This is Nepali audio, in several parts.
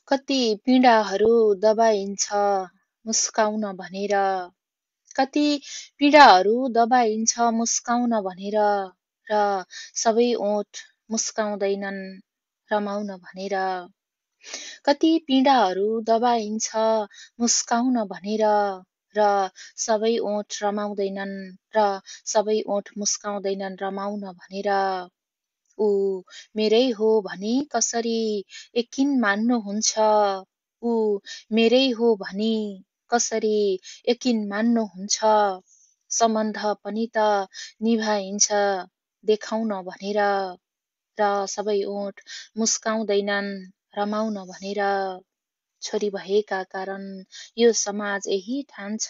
कति पीडाहरू दबाइन्छ मुस्काउन भनेर, कति पीडाहरू दबाइन्छ मुस्काउन भनेर, र सबै ओठ मुस्काउँदैनन् रमाउन भनेर। कति पीडाहरू दबाइन्छ मुस्काउन भनेर, र सबै ओठ रमाउँदैनन् र सबै ओठ मुस्काउँदैनन् रमाउन भनेर। ऊ मेरै हो भनी कसरी यकिन मान्नुहुन्छ, ऊ मेरै हो भनी कसरी यकिन मान्नुहुन्छ। सम्बन्ध पनि त निभाइन्छ देखाउन भनेर, र सबै ओठ मुस्काउँदैनन् रमाउन भनेर। छोरी भएका कारण यो समाज यही ठान्छ,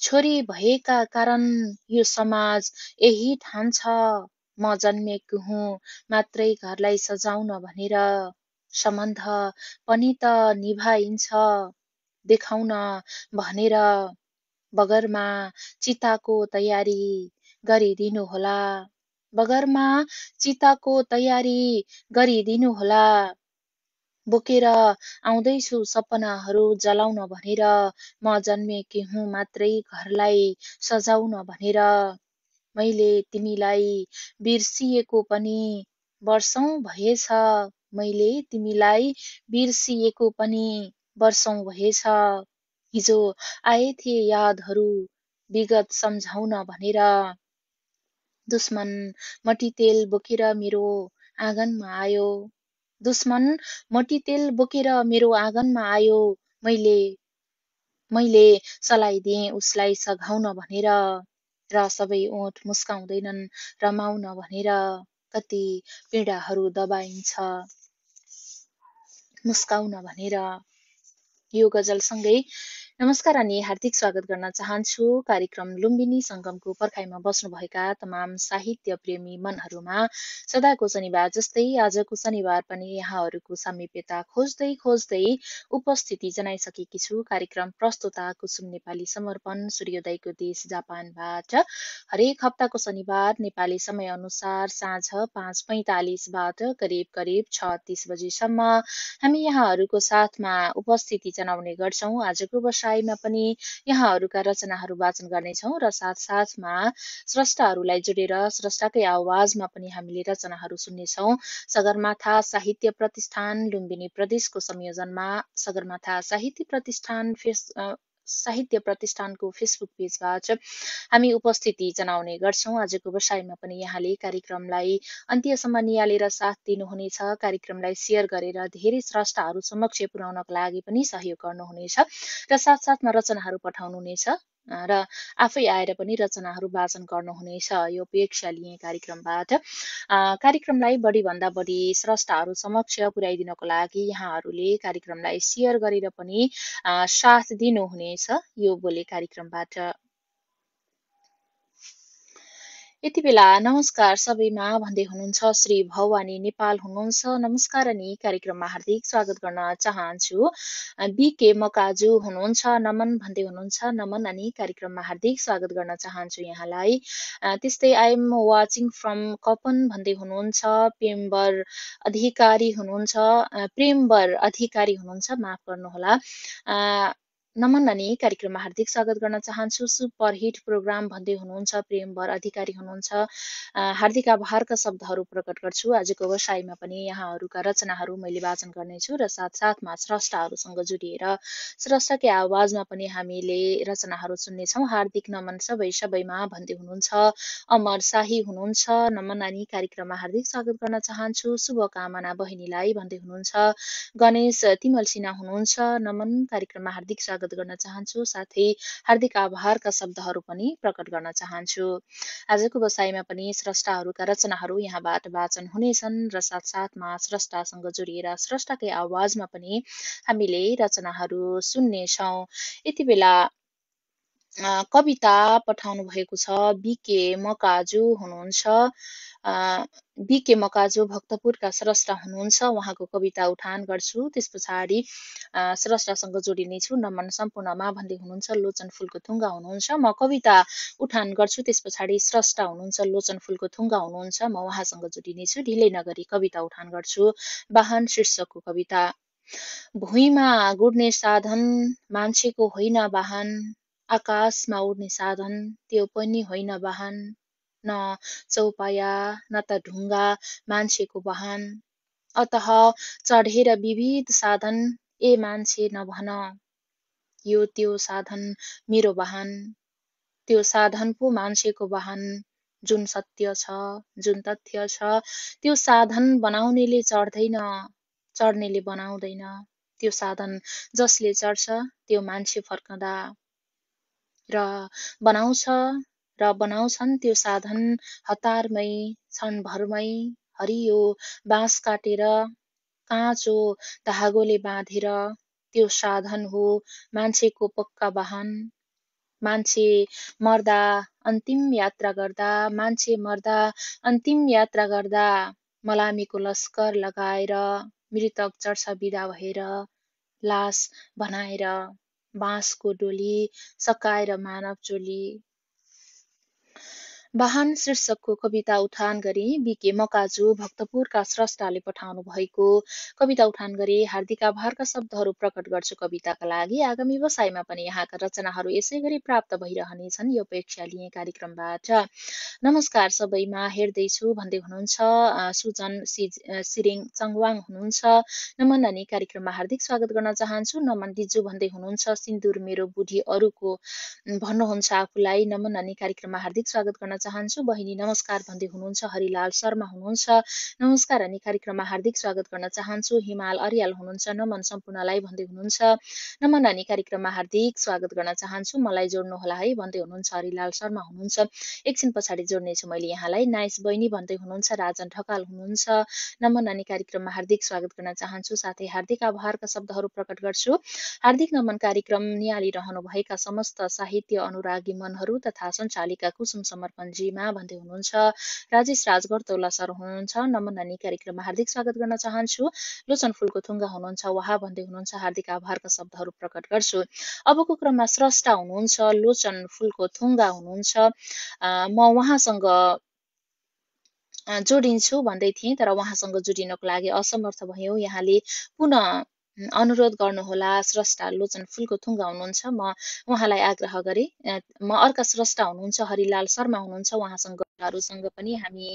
छोरी भएका कारण यो समाज यही ठान्छ। म जन्मेको हुँ मात्रै घरलाई सजाउन भनेर, सम्बन्ध पनि त निभाइन्छ देखाउन भनेर। बगरमा चिताको तयारी गरिदिनुहोला, बगरमा चिताको तयारी गरिदिनुहोला। बोकेर आउँदैछु सपनाहरू जलाउन भनेर, म जन्मेकी हुँ मात्रै घरलाई सजाउन भनेर। मैले तिमीलाई बिर्सिएको पनि वर्षौं भएछ, मैले तिमीलाई बिर्सिएको पनि वर्षौं भएछ। हिजो आएथे यादहरू विगत सम्झाउन भनेर, दुश्मन मट्टीतेल बोकेर मेरो आँगनमा आयो, दुश्मन मट्टीतेल बोकेर मेरो आँगनमा आयो। मैले मैले सलाइदिएँ उसलाई सघाउन भनेर, र सबै ओठ मुस्काउँदैनन् रमाउन भनेर। कति पीडाहरू दबाइन्छ मुस्काउन भनेर। यो गजलसँगै नमस्कार अनि हार्दिक स्वागत गर्न चाहन्छु कार्यक्रम लुम्बिनी संगमको पर्खाइमा बस्नुभएका तमाम साहित्य प्रेमी मनहरूमा। सदाको शनिबार जस्तै आजको शनिबार पनि यहाँहरूको सामिप्यता खोज्दै खोज्दै उपस्थिति जनाइसकेकी छु। कार्यक्रम प्रस्तुता कुसुम नेपाली समर्पण सूर्योदयको देश जापानबाट हरेक हप्ताको शनिबार नेपाली समय अनुसार साँझ 5:45बाट करिब करिब 6:30 बजेसम्म हामी यहाँहरूको साथमा उपस्थिति जनाउने गर्छौं। आजको बसाइमा पनि यहाँहरूका रचनाहरू वाचन गर्नेछौं र साथसाथमा स्रष्टाहरूलाई जोडेर स्रष्टाकै आवाजमा पनि हामीले रचनाहरू सुन्नेछौं। सगरमाथा साहित्य प्रतिष्ठान लुम्बिनी प्रदेशको संयोजनमा सगरमाथा साहित्य प्रतिष्ठानको फेसबुक पेजबाट हामी उपस्थिति जनाउने गर्छौं। आजको बसाइमा पनि यहाँले कार्यक्रमलाई अन्त्यसम्म नियालेर साथ दिनुहुनेछ। कार्यक्रमलाई शेयर गरेर धेरै स्रष्टाहरू समक्ष पुर्याउनको लागि पनि सहयोग गर्नुहुनेछ र साथसाथमा रचनाहरू पठाउनुहुनेछ र आफै आएर पनि रचनाहरू वाचन गर्नुहुनेछ। यो अपेक्षा लिएँ कार्यक्रमबाट। कार्यक्रमलाई बढीभन्दा बढी स्रष्टाहरू समक्ष पुर्याइदिनको लागि यहाँहरूले कार्यक्रमलाई शेयर गरेर पनि साथ दिनुहुनेछ। यो बोले कार्यक्रमबाट यति बेला नमस्कार सबैमा भन्दै हुनुहुन्छ श्री भवानी नेपाल हुनुहुन्छ। नमस्कार अनि कार्यक्रममा हार्दिक स्वागत गर्न चाहन्छु। बीके मकाजु हुनुहुन्छ, नमन भन्दै हुनुहुन्छ। नमन अनि कार्यक्रममा हार्दिक स्वागत गर्न चाहन्छु यहाँलाई। त्यस्तै आई एम वाचिङ फ्रम कपन भन्दै हुनुहुन्छ। प्रेमवर अधिकारी हुनुहुन्छ, माफ गर्नुहोला। नमन अनि कार्यक्रममा हार्दिक स्वागत गर्न चाहन्छु। सुपर हिट प्रोग्राम भन्दै हुनुहुन्छ, प्रेमवर अधिकारी हुनुहुन्छ। हार्दिक आभारका शब्दहरू प्रकट गर्छु। आजको बसाइमा पनि यहाँहरूका रचनाहरू मैले वाचन गर्नेछु र साथसाथमा स्रष्टाहरूसँग जोडिएर स्रष्टाकै आवाजमा पनि हामीले रचनाहरू सुन्नेछौँ। हार्दिक नमन सबैमा भन्दै हुनुहुन्छ। अमर शाही हुनुहुन्छ, नमन अनि कार्यक्रममा हार्दिक स्वागत गर्न चाहन्छु। शुभकामना बहिनीलाई भन्दै हुनुहुन्छ। गणेश तिमल सिन्हा हुनुहुन्छ, नमन कार्यक्रममा हार्दिक स्वागत गर्न चाहन्छु। साथै हार्दिक आभारका शब्दहरू पनि प्रकट गर्न चाहन्छु। आजको बसाइमा पनि स्रष्टाहरूका रचनाहरू यहाँबाट वाचन हुनेछन् र साथसाथमा स्रष्टासँग जोडिएर स्रष्टाकै आवाजमा पनि हामीले रचनाहरू सुन्नेछौँ। यति बेला कविता पठाउनु भएको छ। बीके मकाजु हुनुहुन्छ। बीके मकाजु भक्तपुरका स्रष्टा हुनुहुन्छ। उहाँको कविता उठान गर्छु, त्यस पछाडि स्रष्टासँग जोडिनेछु। नमन सम्पूर्णमा भन्दै हुनुहुन्छ। लोचन फुलको थुङ्गा हुनुहुन्छ। म कविता उठान गर्छु, त्यस पछाडि स्रष्टा हुनुहुन्छ लोचन फुलको थुङ्गा हुनुहुन्छ। म उहाँसँग जोडिनेछु। ढिलै नगरी कविता उठान गर्छु। वाहन शीर्षकको कविता। भुइँमा गुड्ने साधन मान्छेको होइन वाहन, आकाशमा उड्ने साधन त्यो पनि होइन वाहन, न चौपाया न त ढुङ्गा मान्छेको वाहन। अतः चढेर विविध साधन ए मान्छे नभन, यो त्यो साधन मेरो वाहन, त्यो साधन पो मान्छेको वाहन। जुन सत्य छ, जुन तथ्य छ, त्यो साधन बनाउनेले चढ्दैन, चढ्नेले बनाउँदैन। त्यो साधन जसले चढ्छ त्यो मान्छे फर्कँदा र बनाउँछ र बनाउँछन् त्यो साधन हतारमै क्षणभरमै हरियो बाँस काटेर काँचो धागोले बाँधेर। त्यो साधन हो मान्छेको पक्का वाहन। मान्छे मर्दा अन्तिम यात्रा गर्दा, मान्छे मर्दा अन्तिम यात्रा गर्दा मलामीको लस्कर लगाएर मृतक चढ्छ बिदा भएर, लास बनाएर बाँसको डोली सकाएर मानव चोली। वाहन शीर्षकको कविता उठान गरी बिके मकाजु भक्तपुरका स्रष्टाले पठाउनु भएको कविता उठान गरी हार्दिक आभारका शब्दहरू प्रकट गर्छु कविताका लागि। आगामी बसाइमा पनि यहाँका रचनाहरू यसै गरी प्राप्त भइरहनेछन् यो अपेक्षा लिए कार्यक्रमबाट। नमस्कार सबैमा हेर्दैछु भन्दै हुनुहुन्छ सुजन सिरिङ चङवाङ हुनुहुन्छ। नमन नानी कार्यक्रममा हार्दिक स्वागत गर्न चाहन्छु। नमन दिजु भन्दै हुनुहुन्छ सिन्दुर मेरो बुढी अरूको भन्नुहुन्छ आफूलाई। नमन नानी कार्यक्रममा हार्दिक स्वागत गर्न चाहन्छु। बहिनी नमस्कार भन्दै हुनुहुन्छ। हरिलाल शर्मा हुनुहुन्छ। नमस्कार अनि कार्यक्रममा हार्दिक स्वागत गर्न चाहन्छु। हिमाल अर्याल हुनुहुन्छ। नमन सम्पूर्णलाई भन्दै हुनुहुन्छ। नमन नानी कार्यक्रममा हार्दिक स्वागत गर्न चाहन्छु। मलाई जोड्नुहोला है भन्दै हुनुहुन्छ। हरिलाल शर्मा हुनुहुन्छ। एकछिन पछाडि जोड्नेछु मैले यहाँलाई। नाइस बहिनी भन्दै हुनुहुन्छ। राजन ढकाल हुनुहुन्छ। नमन नानी कार्यक्रममा हार्दिक स्वागत गर्न चाहन्छु। साथै हार्दिक आभारका शब्दहरू प्रकट गर्छु। हार्दिक नमन कार्यक्रम निहालिरहनुभएका समस्त साहित्य अनुरागी मनहरू तथा सञ्चालिका कुसुम समर्पणजीमा भन्दै हुनुहुन्छ। राजेश राजगढ तौला सर हुनुहुन्छ। नमन नानी कार्यक्रममा हार्दिक स्वागत गर्न चाहन्छु। लोचन फुलको थुङ्गा हुनुहुन्छ वहाँ भन्दै हुनुहुन्छ। हार्दिक आभारका शब्दहरू प्रकट गर्छु। अबको क्रममा स्रष्टा हुनुहुन्छ लोचन फुलको थुङ्गा हुनुहुन्छ। म उहाँसँग जोडिन्छु भन्दै थिएँ तर उहाँसँग जोडिनको लागि असमर्थ भयौँ। यहाँले पुनः अनुरोध गर्नुहोला। स्रष्टा लोचन फुलको थुङ्गा हुनुहुन्छ। म उहाँलाई आग्रह गरे। म अर्का स्रष्टा हुनुहुन्छ हरिलाल शर्मा हुनुहुन्छ। उहाँसँग पनि हामी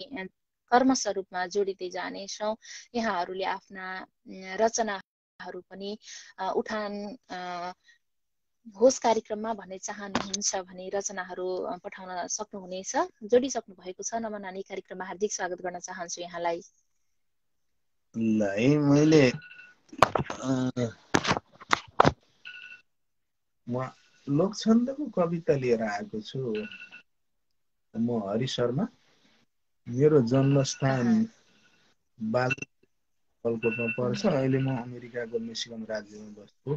कर्मश रूपमा जोडिँदै जानेछौँ। यहाँहरूले आफ्ना रचनाहरू पनि उठान होस् कार्यक्रममा भन्ने चाहनुहुन्छ भने रचनाहरू पठाउन सक्नुहुनेछ। जोडिसक्नु भएको छ। नमन नानी कार्यक्रममा हार्दिक स्वागत गर्न चाहन्छु यहाँलाई। ल मैले म लोकछन्दको कविता लिएर आएको छु। म हरि शर्मा। मेरो जन्मस्थान बालकोटमा पर्छ। अहिले म अमेरिकाको मिशिगन राज्यमा बस्छु।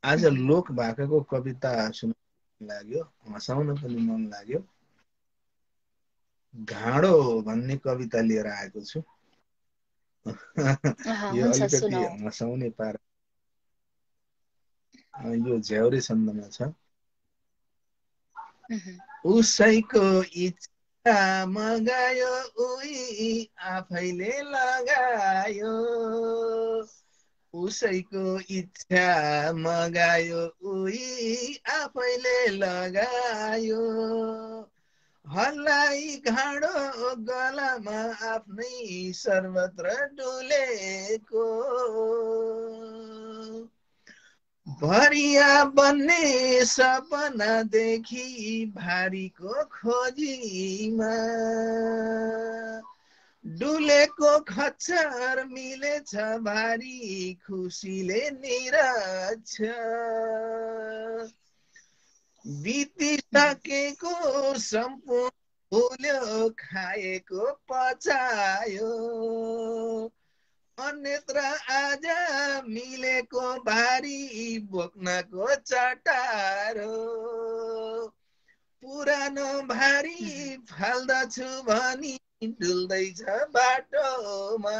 आज लोक भाकाको कविता सुन्न लाग्यो, हँसाउन पनि मन लाग्यो। घाँडो भन्ने कविता लिएर आएको छु। यो अलिकति हँसाउने पारा, यो झ्याउरे छन्दमा छ। उसैको इच्छा मगायो उही आफैले लगायो, उसैको इच्छा मगायो उही आफैले लगायो। हल्लाई घाँडो गलामा आफ्नै सर्वत्र डुलेको, भरिया बन्ने सपना देखि भारीको खोजीमा, डुलेको खच्चर मिलेछ भारी खुसीले निरछ। बितिसकेको सम्पूर्ण भुल्यो खाएको पचायो, अन्यत्र आज मिलेको भारी बोक्नको चटारो। पुरानो भारी फाल्दछु भनी डुल्दैछ बाटोमा,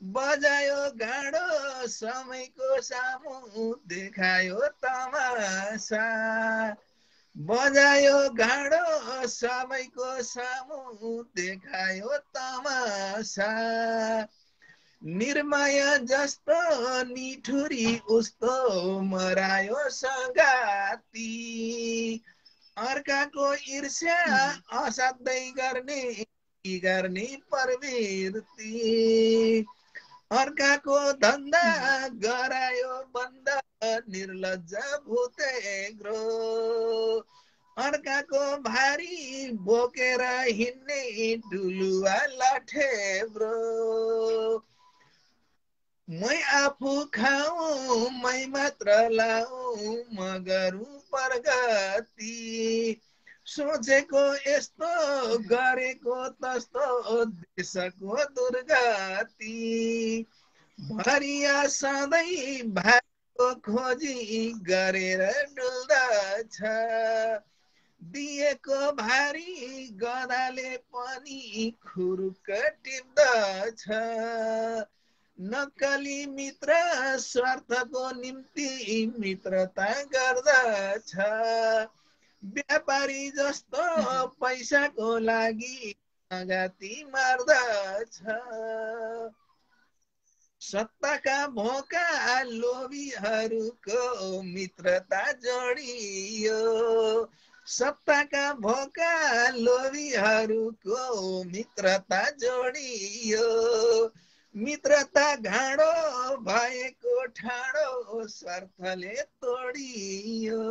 बजायो गाडो समयको सामु देखायो तमासा, बजायो गाडो समयको सामु देखायो तमासा। निर्माया जस्तो निठुरी उस्तो मरायो सगाती अर्काको ईर्ष्या असाध्यै गर्ने प्रवृत्ति अर्काको धन्दा गरायो बन्द निर्लज्ज भूतेग्रो अर्काको भारी बोकेर हिँड्ने डुलुवा लाठेब्रो मै आफू खाऊ मै मात्र लाऊ म गरौँ प्रगति सोचेको यस्तो गरेको तस्तो देशको दुर्गति भरिया सधैँ भाइको खोजी गरेर डुल्दछ दिएको भारी गदाले पनि खुरुक टिप्दछ नक्कली मित्र स्वार्थको निम्ति मित्रता गर्दछ व्यापारी जस्तो पैसाको लागि लगाती मार्दछ सत्ताका भोका लोभीहरूको मित्रता जोडियो सत्ताका भोका लोभीहरूको मित्रता जोडियो मित्रता घाँडो भएको ठाडो स्वार्थले तोडियो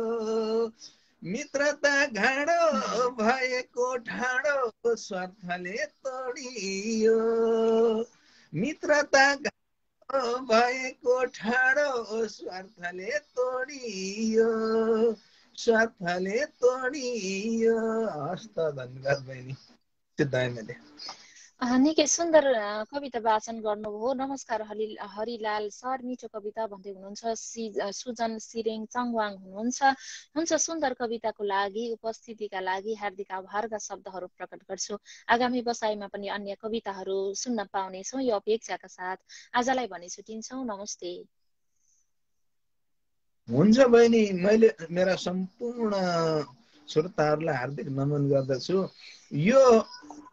मित्रता घाँडो भएको ठाडो स्वार्थले तोडियो मित्रता घाँडो भएको ठाडो स्वार्थले तोडियो स्वार्थले तोडियो। हस्त धन्यवाद बहिनी सिद्धाएँ मैले। निकै सुन्दर कविता वाचन गर्नुभयो। नमस्कार हरिलाल सर, मिठो कविता भन्दै हुनुहुन्छ। सुजन सिरेङ चङवाङ हुन्छ सुन्दर कविताको लागि उपस्थितिका लागि हार्दिक आभारका शब्दहरू प्रकट गर्छु। आगामी बसाइमा पनि अन्य कविताहरू सुन्न पाउनेछौँ यो अपेक्षाका साथ आजलाई भने छुटिन्छौँ। नमस्ते। हुन्छ बहिनी, मैले मेरा सम्पूर्ण श्रोताहरूलाई हार्दिक नमन गर्दछु। यो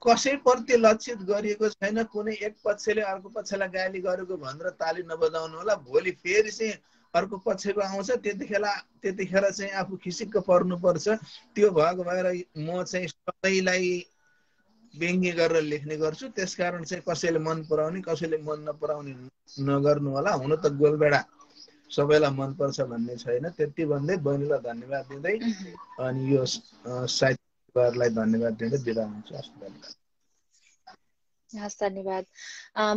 कसैप्रति लक्षित गरिएको छैन, कुनै एक पक्षले अर्को पक्षलाई गाली गरेको भनेर ताली नबजाउनु होला। भोलि फेरि चाहिँ अर्को पक्षको आउँछ, त्यतिखेर चाहिँ आफू खिसिक्क पर्नुपर्छ। त्यो भएको भएर म चाहिँ सबैलाई व्यङ्ग्य गरेर लेख्ने गर्छु। त्यसकारण चाहिँ कसैले मन पराउने कसैले मन नपराउने नगर्नु होला। हुन त गोलबेडा सबैलाई मनपर्छ भन्ने छैन। त्यति भन्दै बहिनीलाई धन्यवाद दिँदै अनि यो साहित्यकारलाई धन्यवाद दिँदै बिदा हुन्छु। हस्, धन्यवाद।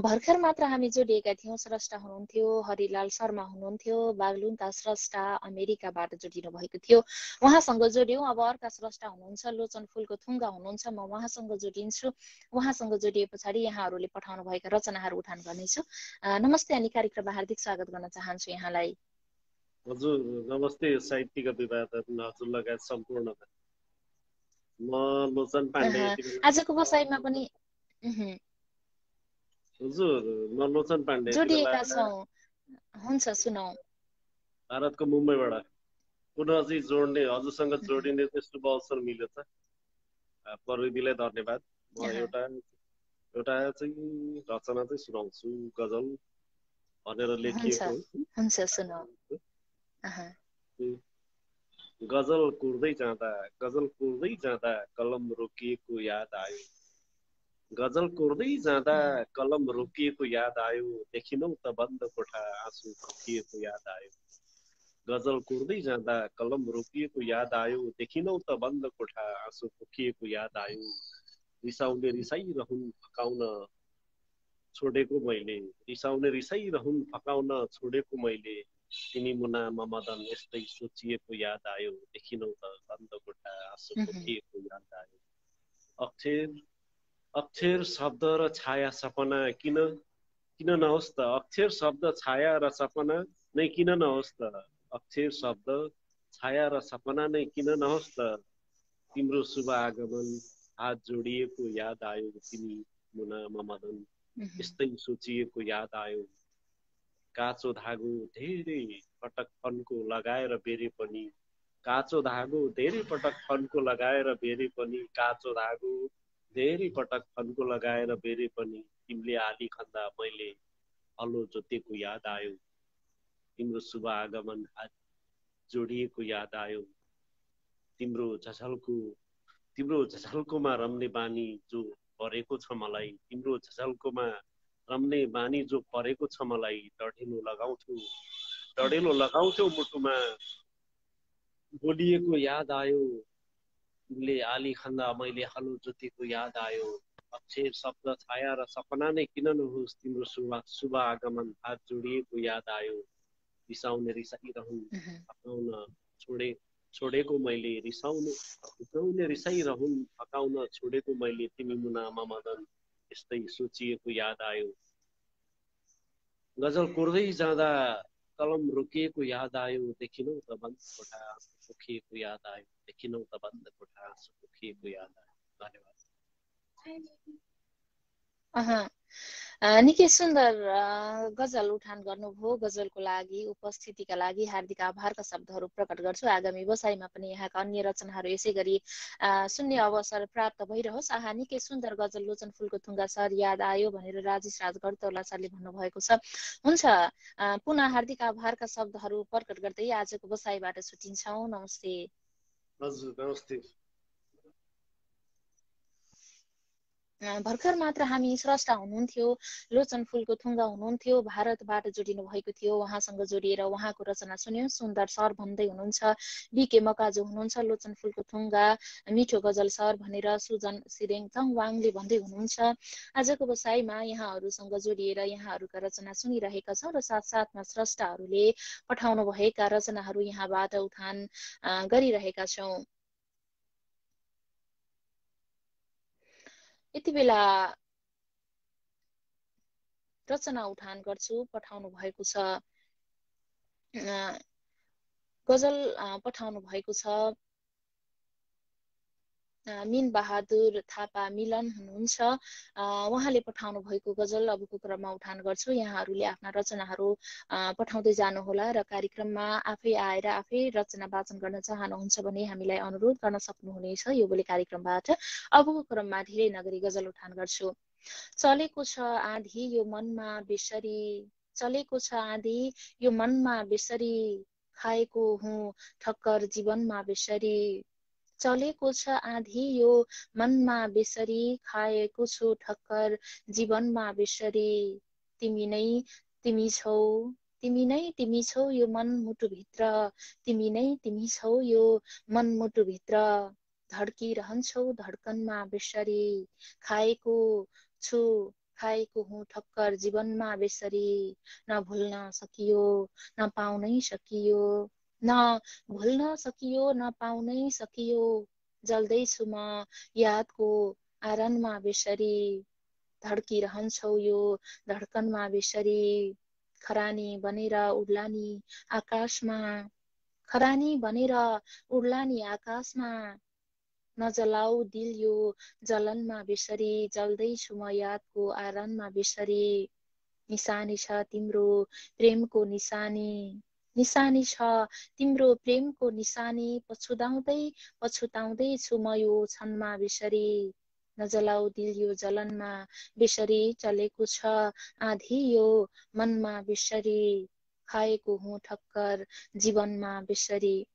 भर्खर मात्र हामी जोडिएका थियौँ। स्रष्टा हुनुहुन्थ्यो हरिलाल शर्मा हुनुहुन्थ्यो, बागलुङका स्रष्टा अमेरिकाबाट जोडिनु भएको थियो, उहाँसँग जोड्यौँ। अब अर्का स्रष्टा हुनुहुन्छ लोचन फुलको थुङ्गा हुनुहुन्छ, म उहाँसँग जोडिन्छु। उहाँसँग जोडिए पछाडि यहाँहरूले पठाउनु भएका रचनाहरू उठान गर्नेछु। नमस्ते अनि कार्यक्रममा हार्दिक स्वागत गर्न चाहन्छु यहाँलाई। हजुर नमस्ते साहित्यिक अभिवादन हजुर लगायत सम्पूर्णमा। म लोचन पाण्डे आजको बसाइमा पनि हजुर म लोचन पाण्डे जोडिएका छौँ। हुन्छ, सुनौ। भारतको मुम्बईबाट पुनः चाहिँ जोड्ने हजुरसँग जोडिने त्यस्तो अवसर मिल्यो त प्रविधिलाई धन्यवाद। म एउटा चाहिँ रचना चाहिँ सुनाउँछु, गजल भनेर लेखिएको। हुन्छ, सुनौ। गजल कुर्दै जाँदा कलम रोकिएको याद आयो। गजल कुर्दै जाँदा कलम रोकिएको याद आयो। देखिनौ त बन्द कोठा आँसु फुकिएको याद आयो। गजल कुर्दै जाँदा कलम रोकिएको याद आयो। देखिनौ त बन्द कोठा आँसु फुकिएको याद आयो। रिसाउने रिसाइरहुन् फकाउन छोडेको मैले, रिसाउने रिसाइरहुन् फकाउन छोडेको मैले। तिमी मुना म मदन यस्तै सोचिएको याद आयो। देखिनौ त बन्द कोठा आँसु फुकिएको याद आयो। अक्षर शब्द र छाया सपना किन नहोस् त। अक्षर शब्द छाया र सपना नै किन नहोस् त। अक्षर शब्द छाया र सपना नै किन नहोस् त। तिम्रो शुभ आगमन हात जोडिएको याद आयो। तिमी मुना म मदन यस्तै सोचिएको याद आयो। काँचो धागो धेरै पटक फन्को लगाएर बेरे पनि, काँचो धागो धेरै पटक फन्को लगाएर बेरे पनि, काँचो धागो धेरै पटक फन्को लगाएर बेरे पनि, तिमीले आली खन्दा मैले हलो जोतेको याद आयो, तिम्रो शुभ आगमन हात जोडिएको याद आयो, तिम्रो झझल्कोमा रम्ने बानी जो परेको छ मलाई, तिम्रो झझल्कोमा रम्ने बानी जो परेको छ मलाई, डढेलो लगाउँथ्यो मुटुमा, बोलिएको याद आयो, तिमीले आली खन्दा मैले हलो जोतेको याद आयो, अक्षर शब्द छाया र सपना नै किन नहोस्, तिम्रो शुभ आगमन हात जोडिएको याद आयो, रिसाइरहन् फकाउन छोडेको मैले, रिसाइरहन् फकाउन छोडेको मैले, तिमी मुना मदन यस्तै सोचिएको याद आयो, गजल कोर्दै जाँदा कलम रोकिएको याद आयो, देखिनौ त बन्द कोठा सुकिएको याद आयो, देखिनौ त बन्द कोठा सुकिएको याद आयो। धन्यवाद। निकै सुन्दर गजल उठान गर्नुभयो। गजलको लागि, उपस्थितिका लागि हार्दिक आभारका शब्दहरू प्रकट गर्छु। आगामी बसाइमा पनि यहाँका अन्य रचनाहरू यसै गरी सुन्ने अवसर प्राप्त भइरहोस्। निकै सुन्दर गजल लोचन फुलको थुङ्गा सर याद आयो भनेर राजेश राज गरतौला सरले भन्नुभएको छ। हुन्छ, पुनः हार्दिक आभारका शब्दहरू प्रकट गर्दै आजको बसाइबाट छुट्टिन्छौँ। नमस्ते। हजुर, नमस्ते। भर्खर मात्र हामी स्रष्टा हुनुहुन्थ्यो, लोचन फुलको थुङ्गा हुनुहुन्थ्यो, भारतबाट जोडिनु भएको थियो। उहाँसँग जोडिएर उहाँको रचना सुन्यौं। सुन्दर सर भन्दै हुनुहुन्छ, बीके मकाजु हुनुहुन्छ, लोचन फुलको थुङ्गा मिठो गजल सर भनेर सुजन सिरेङ वाङले भन्दै हुनुहुन्छ। आजको बसाइमा यहाँहरूसँग जोडिएर यहाँहरूका रचना सुनिरहेका छौँ र साथसाथमा स्रष्टाहरूले पठाउनु भएका रचनाहरू यहाँबाट उठान गरिरहेका छौँ। यति बेला रचना उठान गर्छु। पठाउनु भएको छ गजल पठाउनु भएको छ मिन बहादुर थापा मिलन हुनुहुन्छ। उहाँले पठाउनु भएको गजल अबको क्रममा उठान गर्छु। यहाँहरूले आफ्ना रचनाहरू पठाउँदै जानुहोला र कार्यक्रममा आफै आएर आफै रचना वाचन गर्न चाहनुहुन्छ भने हामीलाई अनुरोध गर्न सक्नुहुनेछ। यो बोली कार्यक्रमबाट अबको क्रममा ढिलै नगरी गजल उठान गर्छु। चलेको छ आँधी यो मनमा बेसरी, चलेको छ आँधी यो मनमा बेसरी, खाएको हुँ ठक्कर जीवनमा बेसरी, चलेको छ आँधी यो मनमा बेसरी, खाएको छु ठक्कर जीवनमा बेसरी, तिमी नै तिमी छौ यो मन मुटुभित्र, तिमी नै तिमी छौ यो मन मुटुभित्र, धड्किरहन्छौ धड्कनमा बेसरी, खाएको हुँ ठक्कर जीवनमा बेसरी, न भुल्न सकियो न पाउनै सकियो, न भुल्न सकियो न पाउनै सकियो, जल्दैछु म यादको आरनमा बेसरी, धड्किरहन्छौ यो धड्कनमा बेसरी, खरानी बनेर उड्लानी आकाशमा, खरानी बनेर उड्लानी आकाशमा, नजलाऊ दिल यो जलनमा बेसरी, जल्दैछु म यादको आरनमा बेसरी, निशानी छ तिम्रो प्रेमको निशानी, निशानी छ तिम्रो प्रेमको निशानी, पछुताउँदै छु म यो क्षणमा बेसरी, नजलाऊ दिल यो जलनमा बेसरी, चलेको छ आँधी यो मनमा बेसरी, खाएको हुँ ठक्कर जीवनमा बेसरी।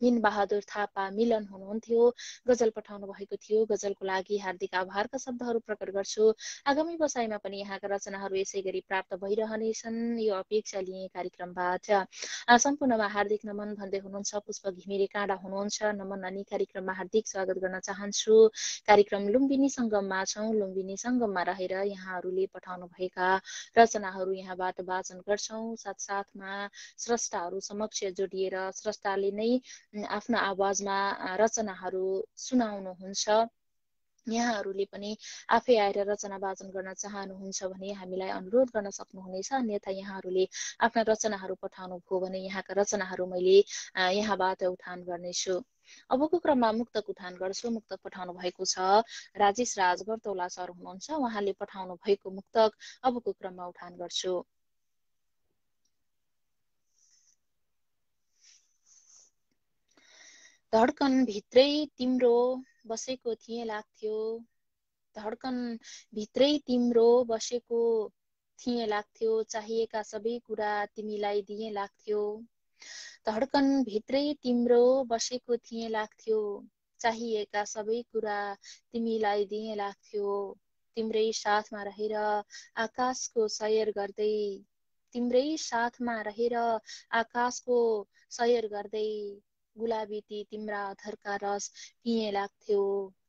मिन बहादुर थापा मिलन हुनुहुन्थ्यो, गजल पठाउनु भएको थियो। गजलको लागि हार्दिक आभारका शब्दहरू प्रकट गर्छु। आगामी बसाइमा पनि यहाँका रचनाहरू यसै गरी प्राप्त भइरहनेछन्, यो अपेक्षा लिए कार्यक्रमबाट। सम्पूर्णमा हार्दिक नमन भन्दै हुनुहुन्छ पुष्प घिमिरे काँडा हुनुहुन्छ। नमन अनि कार्यक्रममा हार्दिक स्वागत गर्न चाहन्छु। कार्यक्रम लुम्बिनी सङ्गममा छौँ। लुम्बिनी सङ्गममा रहेर यहाँहरूले पठाउनु भएका रचनाहरू यहाँबाट वाचन गर्छौँ। साथसाथमा स्रष्टाहरू समक्ष जोडिएर स्रष्टाले नै आफ्नो आवाजमा रचनाहरू सुनाउनुहुन्छ। यहाँहरूले पनि आफै आएर रचना वाचन गर्न चाहनुहुन्छ भने हामीलाई अनुरोध गर्न सक्नुहुनेछ। अन्यथा यहाँहरूले आफ्ना रचनाहरू पठाउनु भयो भने यहाँका रचनाहरू मैले यहाँबाट उठान गर्नेछु। अबको क्रममा मुक्तक उठान गर्छु। मुक्तक पठाउनु भएको छ राजेश राज गरतौला सर हुनुहुन्छ। उहाँले पठाउनु भएको मुक्तक अबको क्रममा उठान गर्छु। धड्कन भित्रै तिम्रो बसेको थिएँ लाग्थ्यो, धड्कन भित्रै तिम्रो बसेको थिए लाग्थ्यो, चाहिएका सबै कुरा तिमीलाई दिए लाग्थ्यो। धड्कन भित्रै तिम्रो बसेको थिए लाग्थ्यो, चाहिएका सबै कुरा तिमीलाई दिए लाग्थ्यो। तिम्रै साथमा रहेर आकाशको सैर गर्दै, तिम्रै साथमा रहेर आकाशको सैर गर्दै, गुलाबी ती तिम्रा अधरका रस पिए लाग्थ्यो,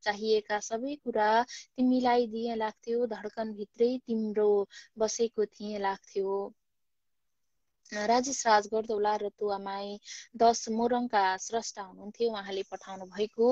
चाहिएका सबै कुरा तिमीलाई दिए लाग्थ्यो। धड्कन भित्रै तिम्रो बसेको थिए लाग्थ्यो। राजेश राज गर्दौला र तुवामाई 10 मोरङका स्रष्टा हुनुहुन्थ्यो। उहाँले पठाउनु भएको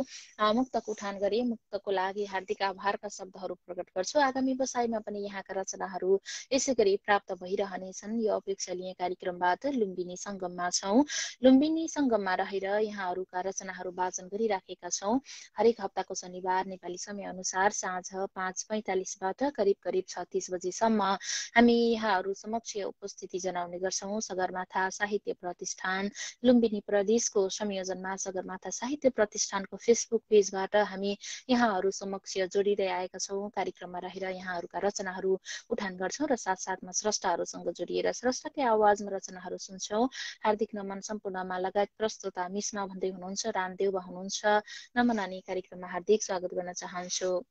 मुक्तक उठान गरे। मुक्तको लागि हार्दिक आभारका शब्दहरू प्रकट गर्छु। आगामी बसाइमा पनि यहाँका रचनाहरू यसै गरी प्राप्त भइरहनेछन्। यो अपेक्षा लिए कार्यक्रमबाट लुम्बिनी सङ्गममा छौँ। लुम्बिनी सङ्गममा रहेर यहाँहरूका रचनाहरू वाचन गरिराखेका छौँ। हरेक हप्ताको शनिबार नेपाली समयअनुसार साँझ 5:45बाट करिब करिब 36 बजेसम्म हामी यहाँहरू समक्ष उपस्थिति जनाउने गर्छौँ। सगरमाथा साहित्य प्रतिष्ठान लुम्बिनी प्रदेशको संयोजनमा सगरमाथा साहित्य प्रतिष्ठानको फेसबुक पेजबाट हामी यहाँहरू समक्ष जोडिँदै आएका छौँ। कार्यक्रममा रहेर यहाँहरूका रचनाहरू उठान गर्छौँ र साथसाथमा स्रष्टाहरूसँग जोडिएर स्रष्टाकै आवाजमा रचनाहरू सुन्छौँ। हार्दिक नमन सम्पूर्णमा लगायत प्रस्तुता मिसमा भन्दै हुनुहुन्छ, रामदेवबा हुनुहुन्छ। नमन अनि कार्यक्रममा हार्दिक स्वागत गर्न चाहन्छु।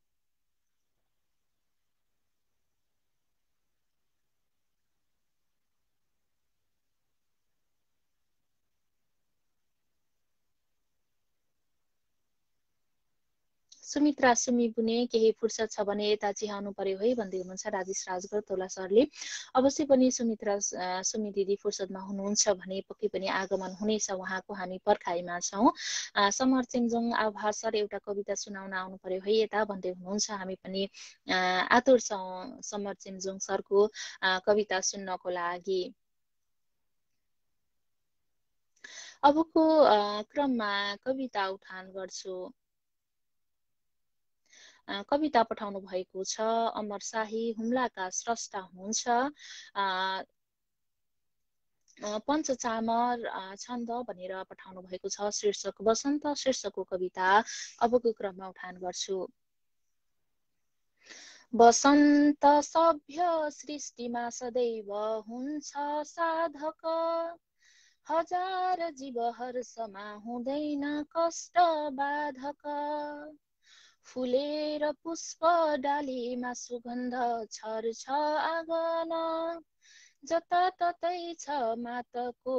सुमित्रा सुमी बुने केही फुर्सद छ भने यता चिहाउनु पर्यो है भन्दै हुनुहुन्छ राजेश राज गर्दौला सरले। अवश्य पनि सुमित्रा सुमी दिदी फुर्सदमा हुनुहुन्छ भने पक्कै पनि आगमन हुनेछ उहाँको, हामी पर्खाइमा छौँ। समर चेम्जोङ आभा सर एउटा कविता सुनाउन आउनु पर्यो है यता भन्दै हुनुहुन्छ। हामी पनि आतुर छौँ समर चेम्जोङ सरको कविता सुन्नको लागि। अबको क्रममा कविता उठान गर्छु। कविता पठाउनु भएको छ अमर शाही हुम्लाका स्रष्टा हुनुहुन्छ। पञ्चचामर छन्द भनेर पठाउनु भएको छ। शीर्षक वसन्त शीर्षकको कविता अबको क्रममा उठान गर्छु। वसन्त सभ्य सृष्टिमा सदैव हुन्छ साधक, हजार जीवहर्षमा हुँदैन कष्ट बाधक। फुलेर पुष्प डालीमा सुगन्ध छर्छ आँगन, जताततै छ मातको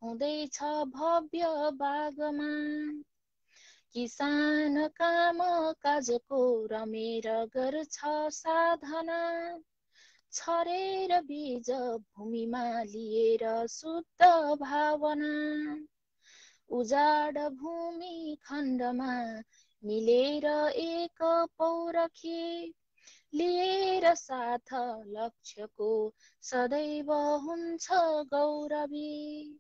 हुँदैछ भव्य बागमा। किसान काम काजको रमेर गर्छ साधना, छरेर बीज भूमिमा लिएर शुद्ध भावना। उजाड भूमि खण्डमा मिलेर एक पौरखी, लिएर साथ लक्ष्यको सदैव हुन्छ गौरवी।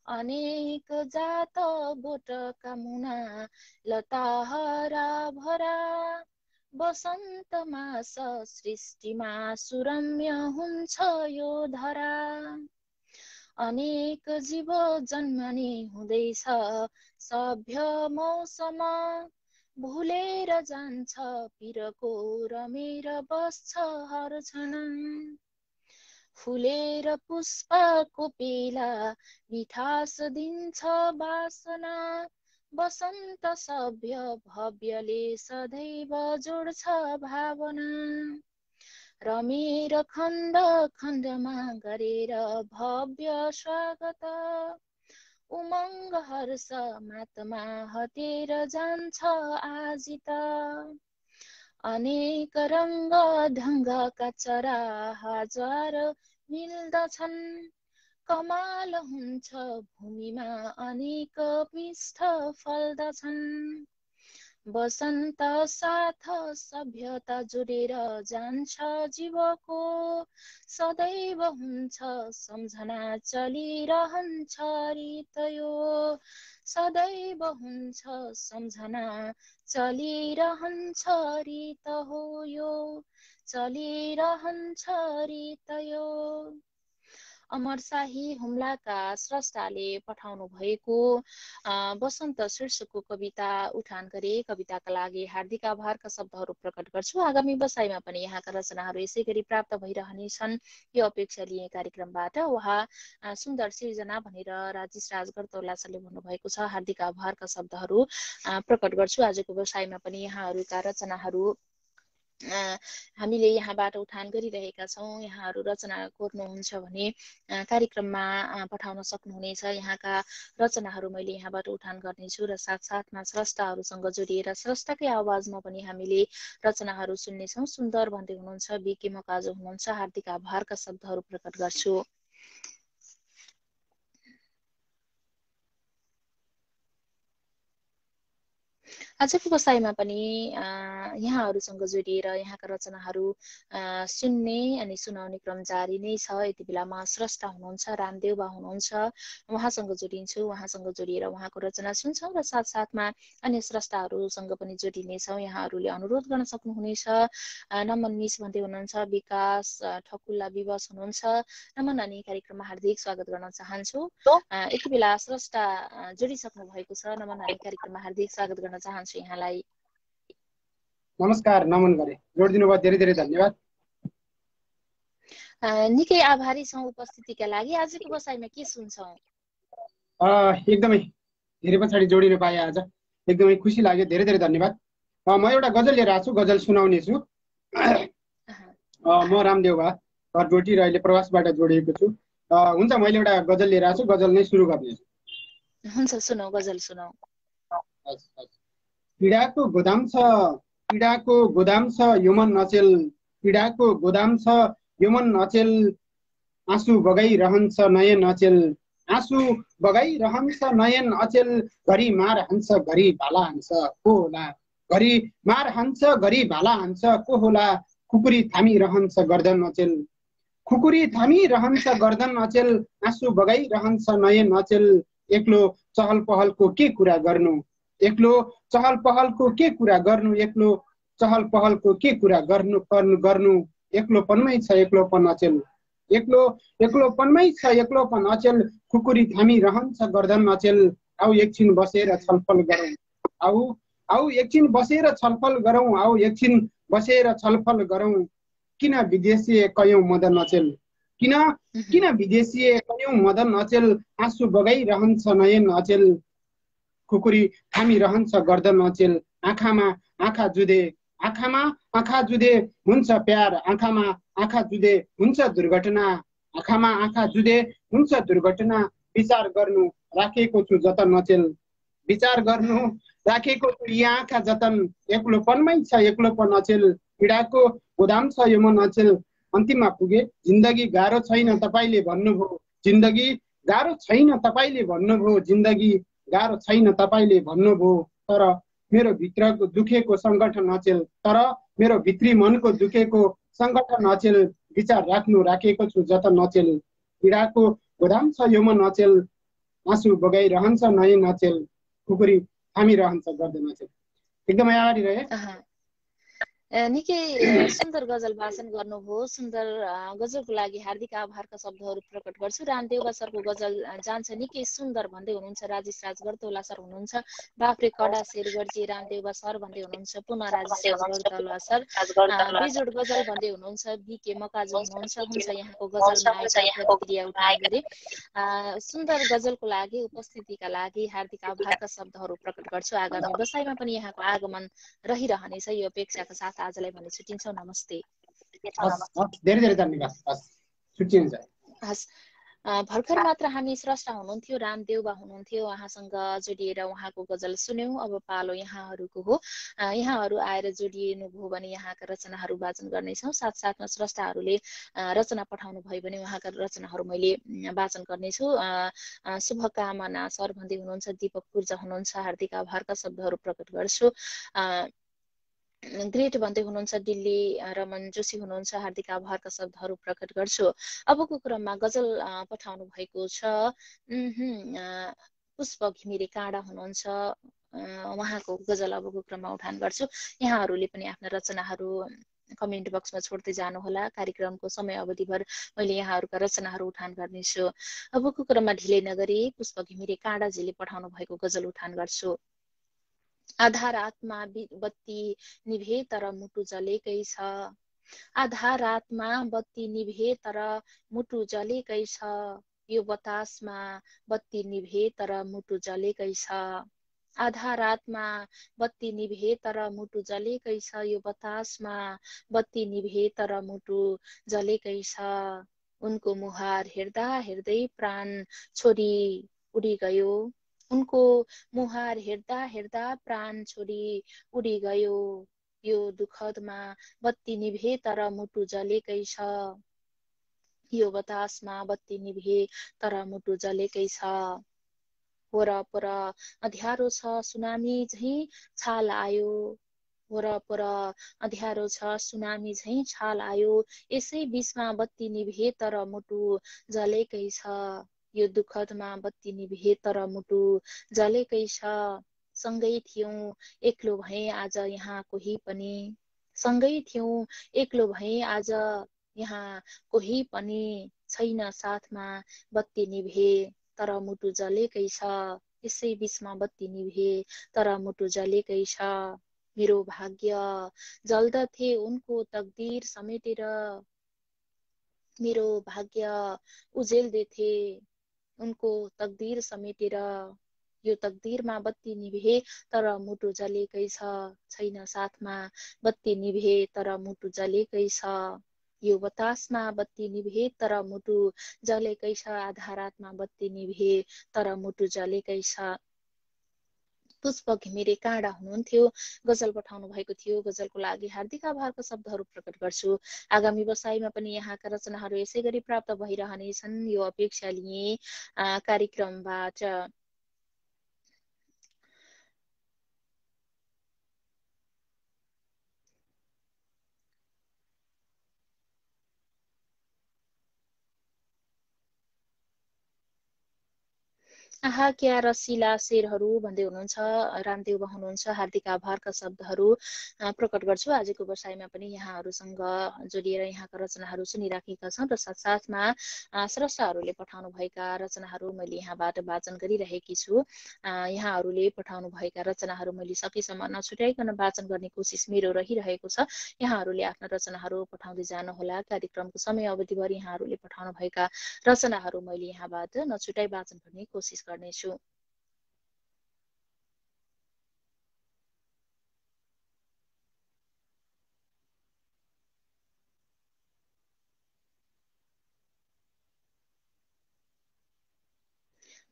अनेक जात बोटका मुना लता हरा भरा, वसन्त मास सृष्टिमा सुरम्य हुन्छ यो धरा। अनेक जीव जन्मने हुँदैछ सभ्य मौसम, भुलेर जान्छ पिरको रमेर बस्छ हर क्षण। फुलेर पुष्पको पेला मिठास दिन्छ बासना, वसन्त सभ्य भव्यले सदैव जोड्छ भावना। रमेर खण्ड खण्डमा गरेर भव्य स्वागत, उमङ्ग हर्ष मातमा हटेर जान्छ आजित। अनेक रङ्ग ढङ्गका चरा हजार मिल्दछन्, कमाल हुन्छ भूमिमा अनेक पृष्ठ फल्दछन्। वसन्त साथ सभ्यता जोडेर जान्छ जीवको, सदैव हुन्छ सम्झना चलिरहन्छ रीत यो। सदैव हुन्छ सम्झना चलिरहन्छ रीत हो यो, चलिरहन्छ रीत यो। अमरशाही हुम्लाका स्रष्टाले पठाउनु भएको बसन्त शीर्षकको कविता उठान गरे। कविताका लागि हार्दिक आभारका शब्दहरू प्रकट गर्छु। आगामी बसाइमा पनि यहाँका रचनाहरू यसै गरी प्राप्त भइरहनेछन् यो अपेक्षा लिए कार्यक्रमबाट। उहाँ सुन्दर सिर्जना भनेर राजेश राजगर्तौला सरले भन्नुभएको छ। हार्दिक आभारका शब्दहरू प्रकट गर्छु। आजको बसाइमा पनि यहाँहरूका रचनाहरू हामीले यहाँबाट उठान गरिरहेका छौँ। यहाँहरू रचना कोर्नुहुन्छ भने कार्यक्रममा पठाउन सक्नुहुनेछ। यहाँका रचनाहरू मैले यहाँबाट उठान गर्नेछु र साथसाथमा स्रष्टाहरूसँग जोडिएर स्रष्टाकै आवाजमा पनि हामीले रचनाहरू सुन्नेछौँ। सुन्दर भन्दै हुनुहुन्छ बिके मकाजो हुनुहुन्छ। हार्दिक आभारका शब्दहरू प्रकट गर्छु। आजको बसाइमा पनि यहाँहरूसँग जोडिएर यहाँका रचनाहरू सुन्ने अनि सुनाउने क्रम जारी नै छ। यति बेलामा स्रष्टा हुनुहुन्छ रामदेव बा हुनुहुन्छ, उहाँसँग जोडिन्छौँ। उहाँसँग जोडिएर उहाँको रचना सुन्छौँ र साथसाथमा अन्य स्रष्टाहरूसँग पनि जोडिनेछौँ। यहाँहरूले अनुरोध गर्न सक्नुहुनेछ। नमन मिस भन्दै हुनुहुन्छ, विकास ठकुल्ला विवश हुनुहुन्छ। नमन अनि कार्यक्रममा हार्दिक स्वागत गर्न चाहन्छु। यति बेला स्रष्टा जोडिसक्नु भएको छ। नमन अनि कार्यक्रममा हार्दिक स्वागत गर्न चाहन्छु यहाँलाई। नमस्कार, नमन गरे जोडिदिनु भयो, धेरै धेरै धन्यवाद। निकै आभारी छौँ उपस्थितिका लागि। आजको बसाइमा के सुन्छौँ? एकदमै धेरै पछाडि जोडिनु पाएँ आज, एकदमै खुसी लाग्यो, धेरै धेरै धन्यवाद। म एउटा गजल लिएर आएको छु, गजल सुनाउने छु। म रामदेव बा घरडोटी र अहिले प्रवासबाट जोडिएको छु। हुन्छ, मैले एउटा गजल लिएर आएको छु, गजल नै सुरु गर्नेछु। हुन्छ, सुनाऊ, गजल सुनाऊ। पीडाको गोदाम छ, पीडाको गोदाम छ यो मन नचेल, पीडाको गोदाम छ यो मन नचेल, आँसु बगाइरहन्छ नयन अचेल, आँसु बगाइरहन्छ नयन अचेल, घरि मार हान्छ घरि भाला हान्छ को होला, घरि मार हान्छ घरि भाला हान्छ को होला, खुकुरी थामिरहन्छ गर्दन अचेल, खुकुरी थामिरहन्छ गर्दन अचेल, आँसु बगाइरहन्छ नयन अचेल, एक्लो चहल पहलको के कुरा गर्नु, एक्लो चहल पहलको के कुरा गर्नु, एक्लो चहल पहलको के कुरा गर्नु गर्नु, एक्लोपनमै छ एक्लोपन अचेल, एक्लोपनमै छ एक्लोपन अचेल, खुकुरी थामिरहन्छ गर्दन अचेल, आऊ एकछिन बसेर छलफल गरौँ, आऊ एकछिन बसेर छलफल गरौँ, आऊ एकछिन बसेर छलफल गरौँ, किन विदेशीय कयौँ मदन अचेल, किन विदेशीय कयौँ मदन अचेल, आँसु बगाइरहन्छ नयन अचेल, खुकुरी थामिरहन्छ गर्दन अचेल, आँखामा आँखा जुधे, आँखामा आँखा जुधे हुन्छ प्यार, आँखामा आँखा जुधे हुन्छ दुर्घटना, आँखामा आँखा जुधे हुन्छ दुर्घटना, विचार गर्नु राखेको छु जतन अचेल, विचार गर्नु राखेको छु यी आँखा जतन, एक्लोपनमै छ एक्लोपन अचेल, पीडाको गोदाम छ यो मन अचेल। अन्तिममा पुगे, जिन्दगी गाह्रो छैन तपाईँले भन्नुभयो, जिन्दगी गाह्रो छैन तपाईँले भन्नुभयो, जिन्दगी गाह्रो छैन तपाईँले भन्नुभयो, तर मेरो भित्रको दुखेको सङ्गठन अचेल, तर मेरो भित्री मनको दुखेको सङ्गठन अचेल, विचार राख्नु राखेको छु जतन अचेल, पीडाको गोदाम छ यो मन अचेल, आँसु बगाइरहन्छ नयन अचेल, खुकुरी थामिरहन्छ गर्दन अचेल। एकदमै आभारी रहे। निकै सुन्दर गजल वाचन गर्नुभयो। सुन्दर गजलको लागि हार्दिक आभारका शब्दहरू प्रकट गर्छु। रामदेव सरको गजल जान्छ निकै सुन्दर भन्दै हुनुहुन्छ राजेश राजगर्तौला सर हुनुहुन्छ। बाफ्रे कडा शेर गर्जी रामदेव सर भन्दै हुनुहुन्छ पुनः राजेश राजगर्तौला सर। बेजोड गजल भन्दै हुनुहुन्छ बिके मकाजु हुनुहुन्छ। हुन्छ, यहाँको गजलमा आएका प्रतिक्रिया उठान गरे। सुन्दर गजलको लागि उपस्थितिका लागि हार्दिक आभारका शब्दहरू प्रकट गर्छु। आगामी बसाइमा पनि यहाँको आगमन रहिरहनेछ यो अपेक्षाका साथ आजलाई भने छुट्टिन्छौँ। नमस्ते। धेरै धेरै धन्यवाद। छुट्टिन्छ। हस्, भर्खर मात्र हामी स्रष्टा हुनुहुन्थ्यो रामदेव बा हुनुहुन्थ्यो, उहाँसँग जोडिएर उहाँको गजल सुन्यौँ। अब पालो यहाँहरूको हो। यहाँहरू आएर जोडिनुभयो भने यहाँका रचनाहरू वाचन गर्नेछौँ। साथसाथमा स्रष्टाहरूले रचना पठाउनु भयो भने उहाँका रचनाहरू मैले वाचन गर्नेछु। शुभकामना सर भन्दै हुनुहुन्छ, दीपक पूर्जा हुनुहुन्छ, हार्दिक आभारका शब्दहरू प्रकट गर्छु। ग्रेट भन्दै हुनुहुन्छ दिल्ली रमन जोशी हुनुहुन्छ, हार्दिक आभारका शब्दहरू प्रकट गर्छु। अबको क्रममा गजल पठाउनु भएको छ पुष्प घिमिरे काँडा हुनुहुन्छ, उहाँको गजल अबको क्रममा उठान गर्छु। यहाँहरूले पनि आफ्ना रचनाहरू कमेन्ट बक्समा छोड्दै जानुहोला। कार्यक्रमको समय अवधिभर मैले यहाँहरूका रचनाहरू उठान गर्नेछु। अबको क्रममा ढिलै नगरी पुष्प घिमिरे काँडाजीले पठाउनु भएको गजल उठान गर्छु। आधा रातमा बत्ती निभे तर मुटु जलेकै छ। आधा रातमा बत्ती निभे तर मुटु जलेकै छ। यो बतासमा बत्ती निभे तर मुटु जलेकै छ। आधा रातमा बत्ती निभे तर मुटु जलेकै छ। यो बतासमा बत्ती निभे तर मुटु जलेकै छ। उनको मुहार हेर्दा हेर्दै प्राण छोडी उडी गयो। उनको मुहार हेर्दा हेर्दा प्राण छोडी उडी गयो। यो दुखदमा बत्ती निभे तर मुटु जलेकै छ। यो बतासमा बत्ती निभे तर मुटु जलेकै छ। वरपर अँध्यारो छ सुनामी झैं छाल आयो। वरपर अँध्यारो छ सुनामी झैं छाल आयो। यसै बीचमा बत्ती निभे तर मुटु जलेकै छ। यो दुखदमा बत्ती निभे तर मुटु जलेकै छ। सँगै थियौं एक्लो भएँ आज यहाँ कोही पनि। सँगै थियौं एक्लो भएँ आज यहाँ कोही पनि छैन साथमा बत्ती निभे तर मुटु जलेकै छ। यसै बीचमा बत्ती निभे तर मुटु जलेकै छ। मेरो भाग्य जल्दथे उनको तकदीर समेटेर। मेरो भाग्य उजेल्दैथे उनको तकदीर समेटेर। यो तकदीरमा बत्ती निभे तर मुटु जलेकै छ। छैन साथमा बत्ती निभे तर मुटु जलेकै छ। यो बतासमा बत्ती निभे तर मुटु जलेकै छ। आधा रातमा बत्ती निभे तर मुटु जलेकै छ। पुष्प घिमिरे काँडा हुनुहुन्थ्यो, गजल पठाउनु भएको थियो। गजलको लागि हार्दिक आभारका शब्दहरू प्रकट गर्छु। आगामी बसाइमा पनि यहाँका रचनाहरू यसै गरी प्राप्त भइरहनेछन् यो अपेक्षा लिए कार्यक्रमबाट। आहा क्या रसिला शेरहरू भन्दै हुनुहुन्छ रामदेव हुनुहुन्छ। हार्दिक आभारका शब्दहरू प्रकट गर्छु। आजको बसाइमा पनि यहाँहरूसँग जोडिएर यहाँका रचनाहरू सुनिराखेका छौँ र साथसाथमा स्रष्टाहरूले पठाउनु भएका रचनाहरू मैले यहाँबाट वाचन गरिरहेकी छु। यहाँहरूले पठाउनु भएका रचनाहरू मैले सकेसम्म नछुट्याइकन वाचन गर्ने कोसिस मेरो रहिरहेको छ। यहाँहरूले आफ्ना रचनाहरू पठाउँदै जानुहोला। कार्यक्रमको समय अवधिभर यहाँहरूले पठाउनु भएका रचनाहरू मैले यहाँबाट नछुट्याइ वाचन गर्ने कोसिस गर्नेछु।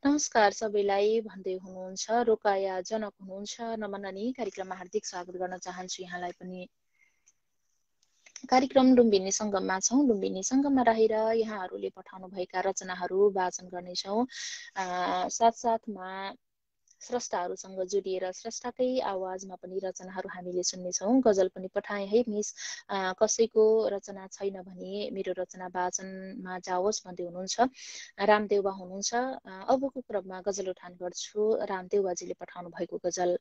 नमस्कार सबैलाई भन्दै हुनुहुन्छ रोकाया जनक हुनुहुन्छ। नमननी कार्यक्रममा हार्दिक स्वागत गर्न चाहन्छु यहाँलाई पनि। कार्यक्रम लुम्बिनी संगममा छौँ। लुम्बिनी संगममा रहेर यहाँहरूले पठाउनु भएका रचनाहरू वाचन गर्नेछौँ। साथसाथमा स्रष्टाहरूसँग जोडिएर स्रष्टाकै आवाजमा पनि रचनाहरू हामीले सुन्नेछौँ। गजल पनि पठाएँ है मिस, कसैको रचना छैन भने मेरो रचना वाचनमा जाओस् भन्दै हुनुहुन्छ। रामदेवबा हुनुहुन्छ। अबको क्रममा गजल उठान गर्छु। रामदेवबाजीले पठाउनु भएको गजल।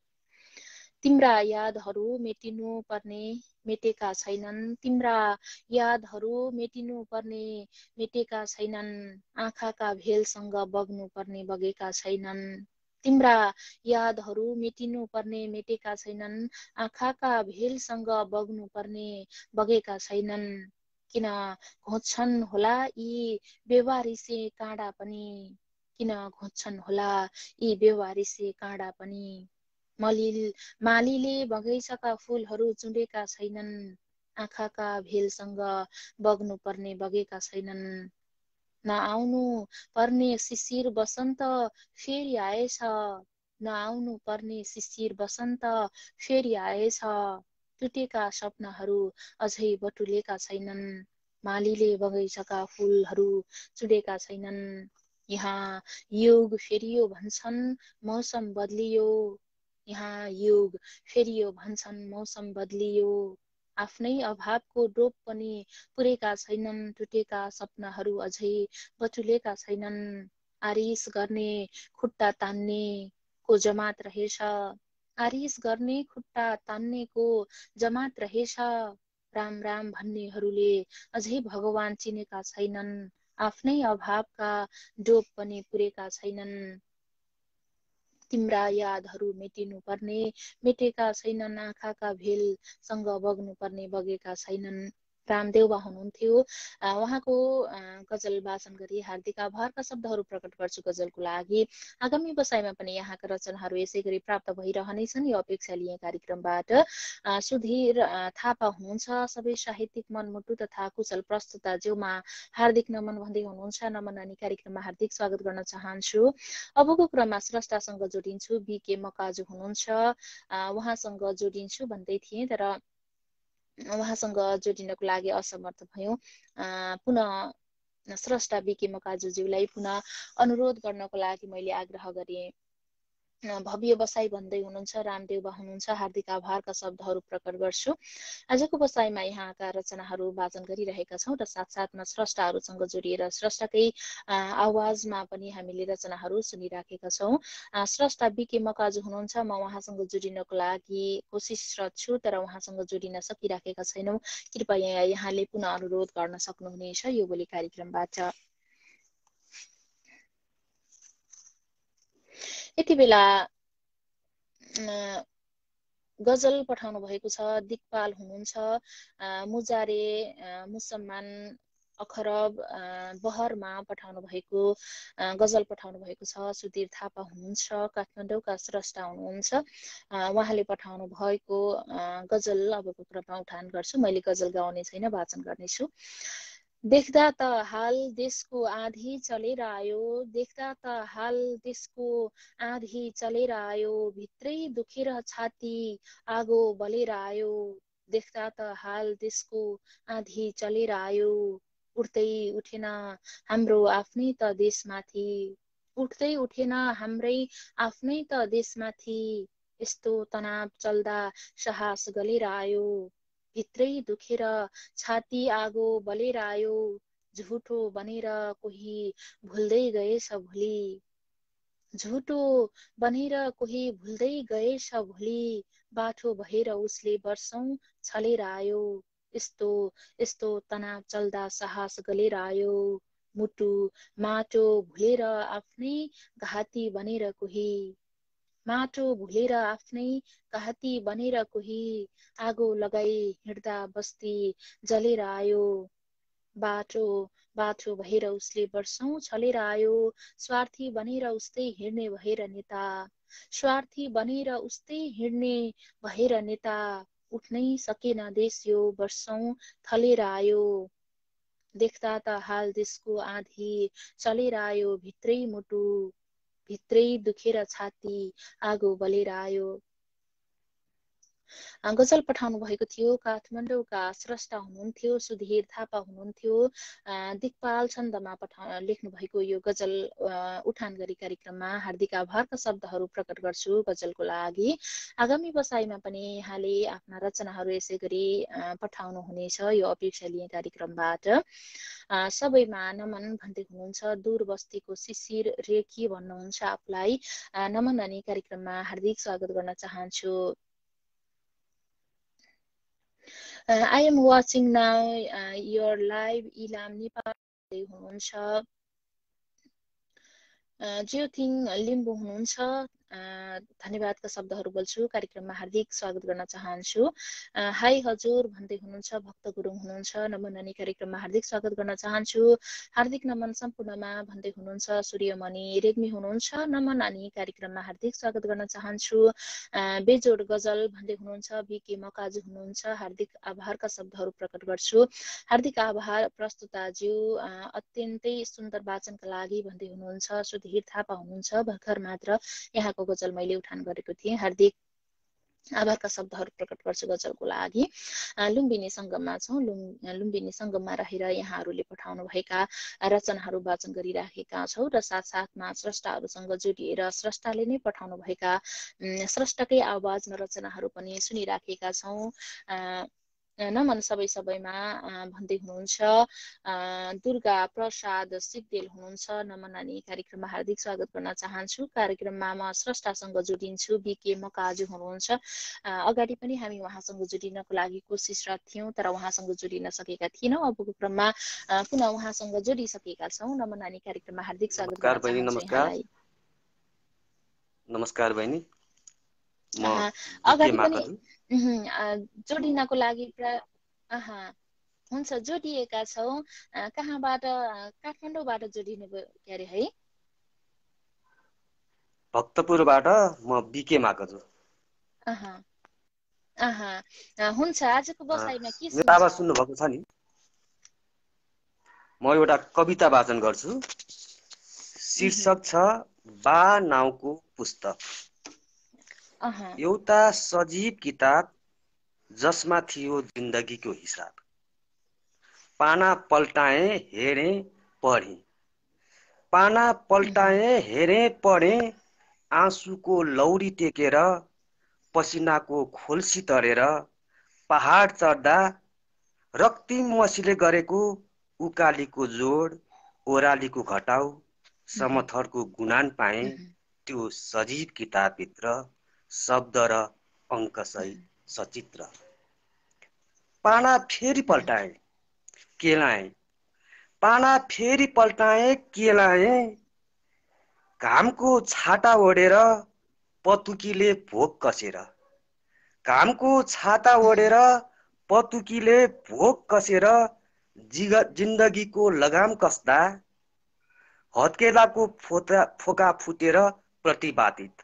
तिम्रा यादहरू मेटिनु पर्ने मेटेका छैनन्। तिम्रा यादहरू मेटिनु पर्ने मेटेका छैनन्। आँखाका भेलसँग बग्नु पर्ने बगेका छैनन्। तिम्रा यादहरू मेटिनु पर्ने मेटेका छैनन्। आँखाका भेलसँग बग्नु पर्ने बगेका छैनन्। किन घोच्छन् होला यी बेवारिसे काँडा पनि। किन घोच्छन् होला यी बेवारिसे काँडा पनि। मालीले बगैँचाका फूलहरू चुडेका छैनन्। आँखाका भेलसँग बग्नु पर्ने बगेका छैनन्। नआउनु पर्ने शिशिर बसन्त फेरि आएछ। नआउनु पर्ने शिशिर बसन्त फेरि आएछ। टुटेका सपनाहरू अझै बटुलेका छैनन्। मालीले बगैँचाका फूलहरू चुडेका छैनन्। यहाँ युग फेरियो भन्छन् मौसम बदलियो। यहाँ युग फेरियो भन्छन् मौसम बदलियो। आफ्नै अभावको डोप पनि पुरेका छैनन्। टुटेका सपनाहरू अझै बटुलेका छैनन्। आरिस गर्ने खुट्टा तान्ने को जमात रहेछ। आरिस गर्ने खुट्टा तान्नेको जमात रहेछ। राम राम भन्नेहरूले अझै भगवान चिनेका छैनन्, आफ्नै अभावका डोब पनि पुरेका छैनन्। तिम्रा यादहरू मेटिनु पर्ने मेटेका छैनन्, आँखाका भेलसँग बग्नु पर्ने बगेका छैनन्। रामदेवबा हुनुहुन्थ्यो। उहाँको गजल वाचन गरी हार्दिक आभारका शब्दहरू प्रकट गर्छु गजलको लागि। आगामी बसाइमा पनि यहाँका रचनाहरू यसै गरी प्राप्त भइरहनेछन् यो अपेक्षा लिए कार्यक्रमबाट। सुधीर थापा हुनुहुन्छ। सबै साहित्यिक मनमुटु तथा कुशल प्रस्तुताज्यूमा हार्दिक नमन भन्दै हुनुहुन्छ। नमन अनि कार्यक्रममा हार्दिक स्वागत गर्न चाहन्छु। अबको क्रममा स्रष्टासँग जोडिन्छु। बीके मकाजु हुनुहुन्छ। उहाँसँग जोडिन्छु भन्दै थिएँ तर उहाँसँग जोडिनको लागि असमर्थ भयौँ। पुनः स्रष्टा बीके मकाजुज्यूलाई पुनः अनुरोध गर्नको लागि मैले आग्रह गरेँ। भव्य बसाई भन्दै हुनुहुन्छ। रामदेवबा हुनुहुन्छ। हार्दिक आभारका शब्दहरू प्रकट गर्छु। आजको बसाइमा यहाँका रचनाहरू वाचन गरिरहेका छौँ र साथसाथमा स्रष्टाहरूसँग जोडिएर स्रष्टाकै आवाजमा पनि हामीले रचनाहरू सुनिराखेका छौँ। स्रष्टा बीके मकाजु हुनुहुन्छ। म उहाँसँग जोडिनको लागि कोसिसरत छु तर उहाँसँग जोडिन सकिराखेका छैनौँ। कृपया यहाँले पुनः अनुरोध गर्न सक्नुहुनेछ यो भोलि कार्यक्रमबाट। यति बेला गजल पठाउनु भएको छ। दिक्पाल हुनुहुन्छ। मुजारे मुसम्मान अखरब बहरमा पठाउनु भएको गजल पठाउनु भएको छ। सुधीर थापा हुनुहुन्छ। काठमाडौँका स्रष्टा हुनुहुन्छ। उहाँले पठाउनु भएको गजल अबको क्रममा उठान गर्छु। मैले गजल गाउने छैन, वाचन गर्नेछु। देख्दा त हाल देशको आँधी चलेर आयो, देख्दा त हाल देशको आँधी चलेर आयो, भित्रै दुखेर छाती आगो बलेर आयो। देख्दा त हाल देशको आँधी चलेर आयो, उठ्दै उठेन हाम्रो आफ्नै त देशमाथि, उठ्दै उठेन हाम्रै आफ्नै त देशमाथि। यस्तो तनाव चल्दा साहस गलेर आयो, भित्रै दुखेर छाती आगो बलेर आयो। झुटो बनेर कोही भुल्दै गएछ भोलि, झुटो बनेर कोही भुल्दै गएछ भोलि। बाठो भएर उसले वर्षौं छलेर आयो, यस्तो यस्तो तनाव चल्दा साहस गलेर आयो। मुटु माटो भुलेर आफ्नै घाती बनेर कोही, माटो भुलेर आफ्नै घाती बनेर कोही। आगो लगाई हिँड्दा बस्ती जलेर आयो, बाटो बाटो भएर उसले वर्षौं छलेर आयो। स्वार्थी बनेर उस्तै हिँड्ने भएर नेता, स्वार्थी बनेर उस्तै हिँड्ने भएर नेता। उठ्नै सकेन देश यो वर्षौं थलेर आयो, देख्दा त हाल देशको आँधी चलेर आयो। भित्रै मुटु भित्रै दुखेर छाती आगो बलेर आयो। गजल पठाउनु भएको थियो। काठमाडौँका स्रष्टा हुनुहुन्थ्यो। सुधीर थापा हुनुहुन्थ्यो। दिक्पाल छन्दमा लेख्नु भएको यो गजल उठान गरी कार्यक्रममा हार्दिक आभारका शब्दहरू प्रकट गर्छु गजलको लागि। आगामी बसाइमा पनि यहाँले आफ्ना रचनाहरू यसै गरी पठाउनु हुनेछ यो अपेक्षा लिए कार्यक्रमबाट। सबैमा नमन भन्दै हुनुहुन्छ। दूर बस्तीको शिशिर रेखी भन्नुहुन्छ आफूलाई। नमन अनि कार्यक्रममा हार्दिक स्वागत गर्न चाहन्छु। I am watching now your live Ilam Nepal हुनुहुन्छ। ज्योतिङ लिम्बू हुनुहुन्छ। धन्यवादका शब्दहरू बोल्छु। कार्यक्रममा हार्दिक स्वागत गर्न चाहन्छु। हाई हजुर भन्दै हुनुहुन्छ। भक्त गुरुङ हुनुहुन्छ। नमन अनि कार्यक्रममा हार्दिक स्वागत गर्न चाहन्छु। हार्दिक नमन सम्पूर्णमा भन्दै हुनुहुन्छ। सूर्यमणि रेग्मी हुनुहुन्छ। नमन अनि कार्यक्रममा हार्दिक स्वागत गर्न चाहन्छु। बेजोड गजल भन्दै हुनुहुन्छ। बीके मकाजु हुनुहुन्छ। हार्दिक आभारका शब्दहरू प्रकट गर्छु। हार्दिक आभार प्रस्तुताज्यू, अत्यन्तै सुन्दर वाचनका लागि भन्दै हुनुहुन्छ। सुधीर थापा हुनुहुन्छ। भर्खर मात्र यहाँको गजल मैले उठान गरेको थिएँ। हार्दिक आभारका शब्दहरू प्रकट गर्छु गजलको लागि। लुम्बिनी सङ्गममा छौँ। लुम्बिनी सङ्गममा रहेर यहाँहरूले पठाउनु भएका रचनाहरू वाचन गरिराखेका छौँ र साथसाथमा स्रष्टाहरूसँग जोडिएर स्रष्टाले नै पठाउनु भएका स्रष्टाकै आवाजमा रचनाहरू पनि सुनिराखेका छौँ। नमन सबैमा भन्दै हुनुहुन्छ। दुर्गा प्रसाद सिग्देल हुनुहुन्छ। नमन नानी, कार्यक्रममा हार्दिक स्वागत गर्न चाहन्छु। कार्यक्रममा म स्रष्टासँग जोडिन्छु। बिके मकाजु हुनुहुन्छ। अगाडि पनि हामी उहाँसँग जोडिनको लागि कोसिसरत थियौँ, तर उहाँसँग जोडिन सकेका थिएनौँ। अबको क्रममा पुनः उहाँसँग जोडिसकेका छौँ। नमन नानी, कार्यक्रममा हार्दिक स्वागत गर्न चाहन्छु यहाँलाई। नमस्कार बहिनी, म अगाडि पनि जोडिनको लागि हुन्छ, जोडिएका छौँ। कहाँबाट? काठमाडौँबाट जोडिनु भयो के अरे है? भक्तपुरबाट म बिके माकजु। हुन्छ, आजको बसाइमा के मेरो आवाज सुन्नु भएको छ नि? म एउटा कविता वाचन गर्छु। शीर्षक छ बा नाउको पुस्तक। एउटा सजीव किताब जसमा थियो जिन्दगीको हिसाब। पाना पल्टाएँ, हेरेँ, पढेँ। पाना पल्टाएँ, हेरेँ, पढेँ। आँसुको लौरी टेकेर, पसिनाको खोल्सी तरेर, पहाड चढ्दा रक्तिम मसीले गरेको उकालीको जोड, ओरालीको घटाउ, समथरको गुणान पाएँ। त्यो सजीव किताबभित्र शब्द र अङ्क सहित सचित्र। पाना फेरि पल्टाएँ, केलाएँ। पाना फेरि पल्टाएँ, केलाएँ। घामको छाता ओढेर, पतुकीले भोक कसेर। घामको छाता ओढेर, पतुकीले भोक कसेर, जिन्दगीको लगाम कस्दा, हत्केलाको फोका फुटेर प्रतिवादित।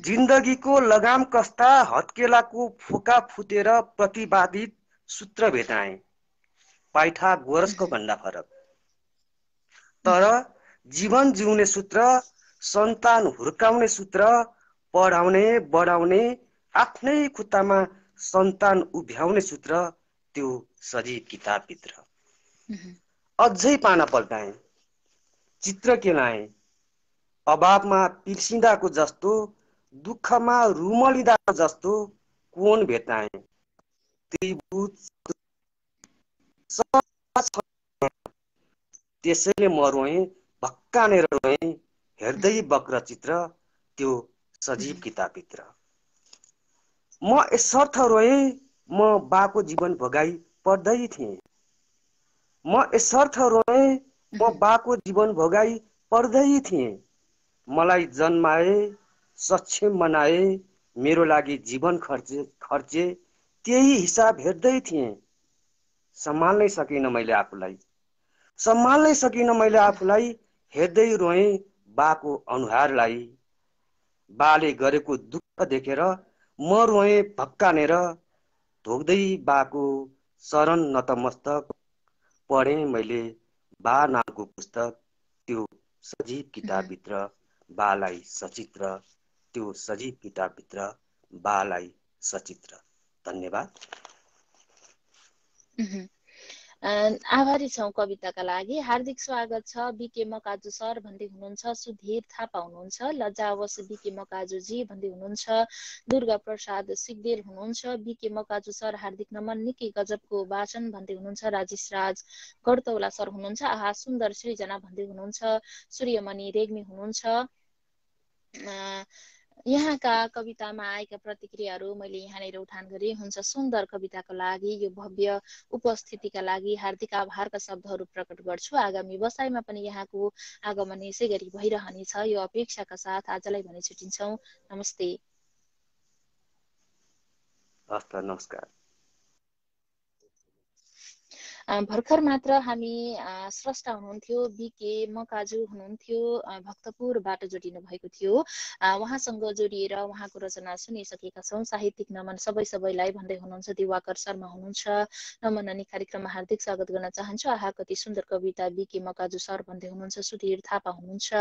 जिन्दगीको लगाम कस्दा, हत्केलाको फोका फुटेर प्रतिवादित सूत्र भेटाएँ। पाइथागोरसको भन्दा फरक, तर जीवन जिउने सूत्र, सन्तान हुर्काउने सूत्र, पढाउने बढाउने, आफ्नै खुट्टामा सन्तान उभ्याउने सूत्र, त्यो सजीव किताबभित्र। अझै पाना पल्टाएँ, चित्र केलाएँ। अभावमा पिर्सिँदाको जस्तो, दुःखमा रुमलिँदाको जस्तो कोण भेटाएँ। त्रिभुज त्यसैले म रोएँ, भक्कानेर रोएँ। हेर्दै वक्र चित्र, त्यो सजीव किताबभित्र। म यसर्थ रोएँ, म बाको जीवन भोगाई पढ्दै थिएँ। म यसर्थ रोएँ, म बाको जीवन भोगाई पढ्दै थिएँ। मलाई जन्माए, सक्षम बनाए, मेरो लागि जीवन खर्चे, त्यही हिसाब हेर्दै थिएँ। सम्हाल्नै सकिनँ मैले आफूलाई, सम्हाल्नै सकिनँ मैले आफूलाई। हेर्दै रोएँ बाको अनुहारलाई। बाले गरेको दुःख देखेर म रोएँ भक्कानेर। ढोक्दै बाको शरण नतमस्तक, पढेँ मैले बा नामको पुस्तक। त्यो सजीव किताबभित्र बालाई सचित्र, त्यो सजीव किताबभित्र बालाई सचित्र। धन्यवाद। आभारी छौँ कविताका लागि। हार्दिक स्वागत छ। बिके मकाजु सर भन्दै हुनुहुन्छ। सुधीर थापा हुनुहुन्छ। लजावस बिके मकाजुजी भन्दै हुनुहुन्छ। दुर्गा प्रसाद सिग्देल हुनुहुन्छ। बिके मकाजु सर हार्दिक नमन, निकै गजबको वाचन भन्दै हुनुहुन्छ। राजेश राज गडतौला सर हुनुहुन्छ। आहा सुन्दर सृजना भन्दै हुनुहुन्छ। सूर्यमणि रेग्मी हुनुहुन्छ। यहाँका कवितामा आएका प्रतिक्रियाहरू मैले यहाँनिर उठान गरेँ। हुन्छ, सुन्दर कविताको लागि, यो भव्य उपस्थितिका लागि हार्दिक आभारका शब्दहरू प्रकट गर्छु। आगामी बसाइमा पनि यहाँको आगमन यसै गरी भइरहनेछ, यो अपेक्षाका साथ आजलाई भने छुटिन्छौँ। नमस्ते। हस्त, नमस्कार। भर्खर मात्र हामी स्रष्टा हुनुहुन्थ्यो बिके मकाजु हुनुहुन्थ्यो, भक्तपुरबाट जोडिनु भएको थियो। उहाँसँग जोडिएर उहाँको रचना सुनिसकेका छौँ। साहित्यिक नमन सबैलाई भन्दै हुनुहुन्छ। दिवाकर शर्मा हुनुहुन्छ। नमन नानी, कार्यक्रममा हार्दिक स्वागत गर्न चाहन्छु। आहा कति सुन्दर कविता बिके मकाजु सर भन्दै हुनुहुन्छ। सुधीर थापा हुनुहुन्छ।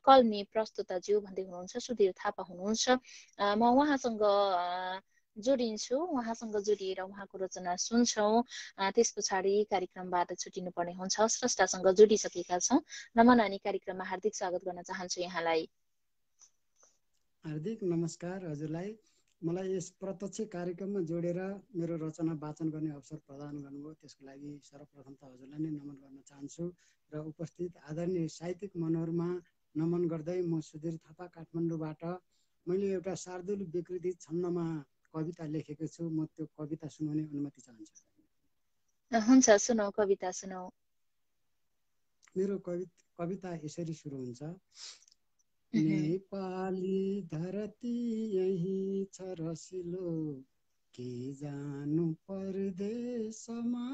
कल्मी प्रस्तुताज्यू भन्दै हुनुहुन्छ। सुधीर थापा हुनुहुन्छ। म उहाँसँग जोडिन्छु। उहाँसँग जोडिएर उहाँको रचना सुन्छौँ। त्यस पछाडि कार्यक्रमबाट छुटिनु पर्ने हुन्छ। स्रष्टासँग जोडिसकेका छौँ। नमन नानी, कार्यक्रममा हार्दिक स्वागत गर्न चाहन्छु यहाँलाई। हार्दिक नमस्कार हजुरलाई। मलाई यस प्रत्यक्ष कार्यक्रममा जोडेर मेरो रचना वाचन गर्ने अवसर प्रदान गर्नुभयो, त्यसको लागि सर्वप्रथम त हजुरलाई नै नमन गर्न चाहन्छु र उपस्थित आदरणीय साहित्यिक मनोहरमा नमन गर्दै म सुधीर थापा काठमाडौँबाट मैले एउटा शार्दुल विकृति छन्दमा कविता लेखेको छु। म त्यो कविता सुनाउने अनुमति चाहन्छु। हुन्छ, सुनाऊ, कविता सुनाऊ। मेरो कविता यसरी सुरु हुन्छ। नेपाली धरती यही छ रसिलो, के जानु परदेशमा,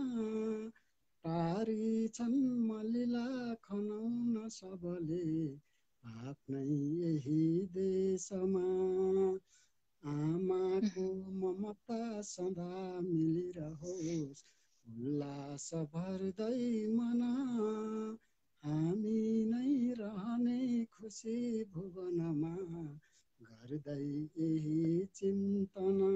टारी छन् मलिला खनाउन सबले, आफ्नै यही देशमा। आमाको ममता सदा मिलिरहोस्, उल्लास भर्दै मना, हामी नै रहने खुसी भुवनमा, गर्दै यही चिन्तना।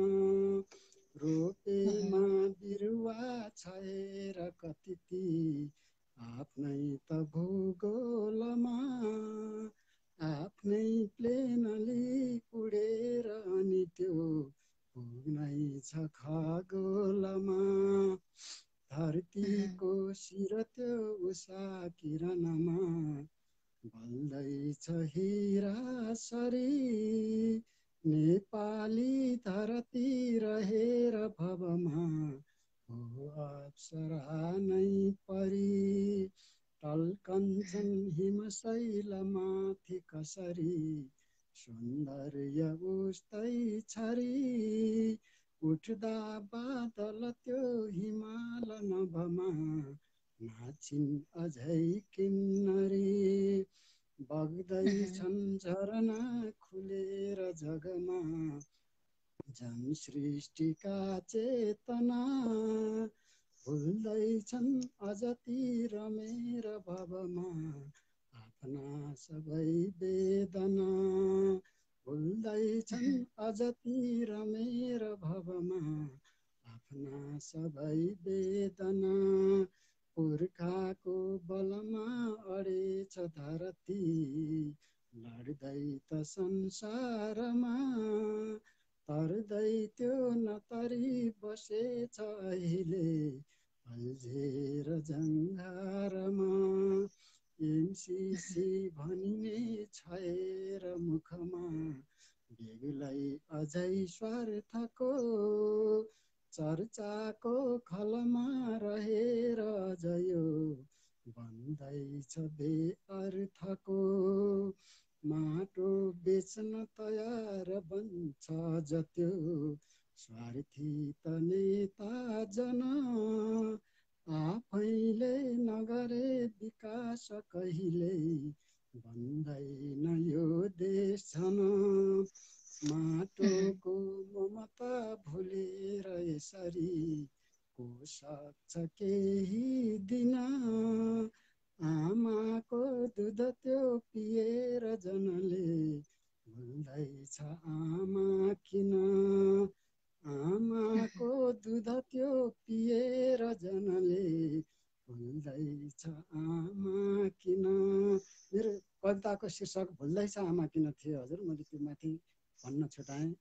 रोपेमा बिरुवा छएर कति ती, आफ्नै त भूगोलमा, आफ्नै प्लेनली उडेर अनि त्यो पुग्नै छ खगोलमा। धरतीको शिर त्यो उषा किरणमा, बल्दैछ हिरासरी, नेपाली धरती रहेर भवमा, हो अप्सरा नै परी। टल्कन्छन् हिमशैलमाथि कसरी, सौन्दर्य उस्तै छरी, उठ्दा बादल त्यो हिमाल नभमा, नाचिन् अझै किन्नरी। बग्दैछन् झरना खुलेर जगमा, जन सृष्टिका चेतना, भुल्दैछन् अझ ती रमेर भवमा, आफ्ना सबै वेदना। भुल्दैछन् अझ ती रमेर भवमा, आफ्ना सबै वेदना। पुर्खाको बलमा अडेछ धरती, लड्दै त संसारमा, तर्दै त्यो नतरी बसेछ अहिले, अल्झेर जङ्घारमा। एमसीसी भनिने छएर मुखमा, बेग्लै अझै स्वार्थको, चर्चाको खलमा रहेर जयो, बन्दैछ बेअर्थको। माटो बेच्न तयार बन्छ जत्यो, स्वार्थी त नेता जन, आफैले नगरे विकास कहिल्यै, बन्दैन यो देश छन। माटोको ममता भुलेर यसरी, को सक्छ केही दिन, आमाको दुध त्यो पिएर जनले, भुल्दैछ आमा किन। आमाको दुध त्यो पिएर जनले, भुल्दैछ आमा किन। मेरो कविताको शीर्षक भुल्दैछ आमा किन थियो हजुर। मैले त्यो माथि भन्न छुटाएँ।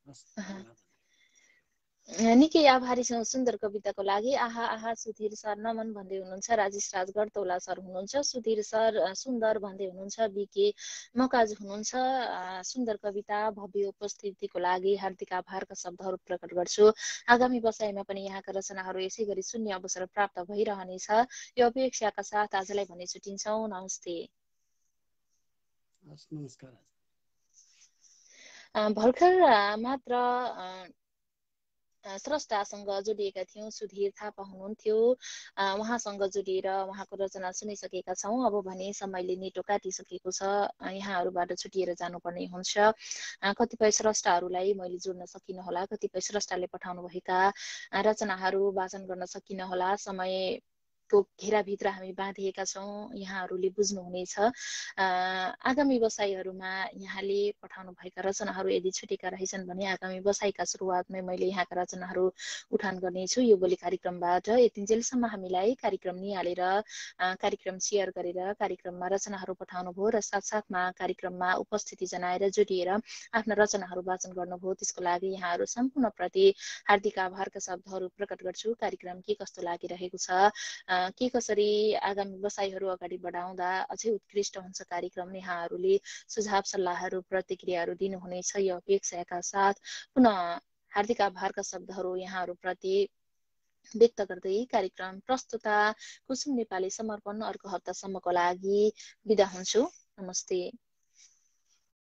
निकै आभारी छौँ सुन्दर कविताको लागि। आहा आहा सुधीर सर नमन भन्दै हुनुहुन्छ। राजेश राज गडतौला सर हुनुहुन्छ। सुधीर सर सुन्दर भन्दै हुनुहुन्छ। बिके मकाज हुनुहुन्छ। सुन्दर कविता भव्य उपस्थितिको लागि हार्दिक आभारका शब्दहरू प्रकट गर्छु। आगामी बसाइमा पनि यहाँका रचनाहरू यसै गरी सुन्ने अवसर प्राप्त भइरहनेछ यो अपेक्षाका साथ आजलाई भने छुटिन्छौँ। नमस्ते। नमस्कार। भर्खर मात्र स्रष्टासँग जोडिएका थियौँ। सुधीर थापा हुनुहुन्थ्यो। उहाँसँग जोडिएर उहाँको रचना सुनिसकेका छौँ। अब भने समयले निटो काटिसकेको छ। यहाँहरूबाट छुटिएर जानुपर्ने हुन्छ। कतिपय स्रष्टाहरूलाई मैले जोड्न सकिनँ होला, कतिपय स्रष्टाले पठाउनुभएका रचनाहरू वाचन गर्न सकिनँ होला। समय को घेराभित्र हामी बाँधिएका छौँ, यहाँहरूले बुझ्नुहुनेछ। आगामी बसाइहरूमा यहाँले पठाउनु भएका रचनाहरू यदि छुटेका रहेछन् भने आगामी बसाइका सुरुवातमै मैले यहाँका रचनाहरू उठान गर्नेछु यो भोलि कार्यक्रमबाट। यतिन्जेलसम्म हामीलाई कार्यक्रम निहालेर कार्यक्रम सेयर गरेर कार्यक्रममा रचनाहरू पठाउनुभयो र साथसाथमा कार्यक्रममा उपस्थिति जनाएर जोडिएर आफ्ना रचनाहरू वाचन गर्नुभयो, त्यसको लागि यहाँहरू सम्पूर्णप्रति हार्दिक आभारका शब्दहरू प्रकट गर्छु। कार्यक्रम के कस्तो लागिरहेको छ, के कसरी आगामी बसाइहरू अगाडि बढाउँदा अझै उत्कृष्ट हुन्छ कार्यक्रम, यहाँहरूले सुझाव सल्लाहहरू प्रतिक्रियाहरू दिनुहुनेछ यो अपेक्षाका साथ पुनः हार्दिक आभारका शब्दहरू यहाँहरूप्रति व्यक्त गर्दै कार्यक्रम प्रस्तुता कुसुम नेपाली समर्पण अर्को हप्तासम्मको लागि बिदा हुन्छु। नमस्ते।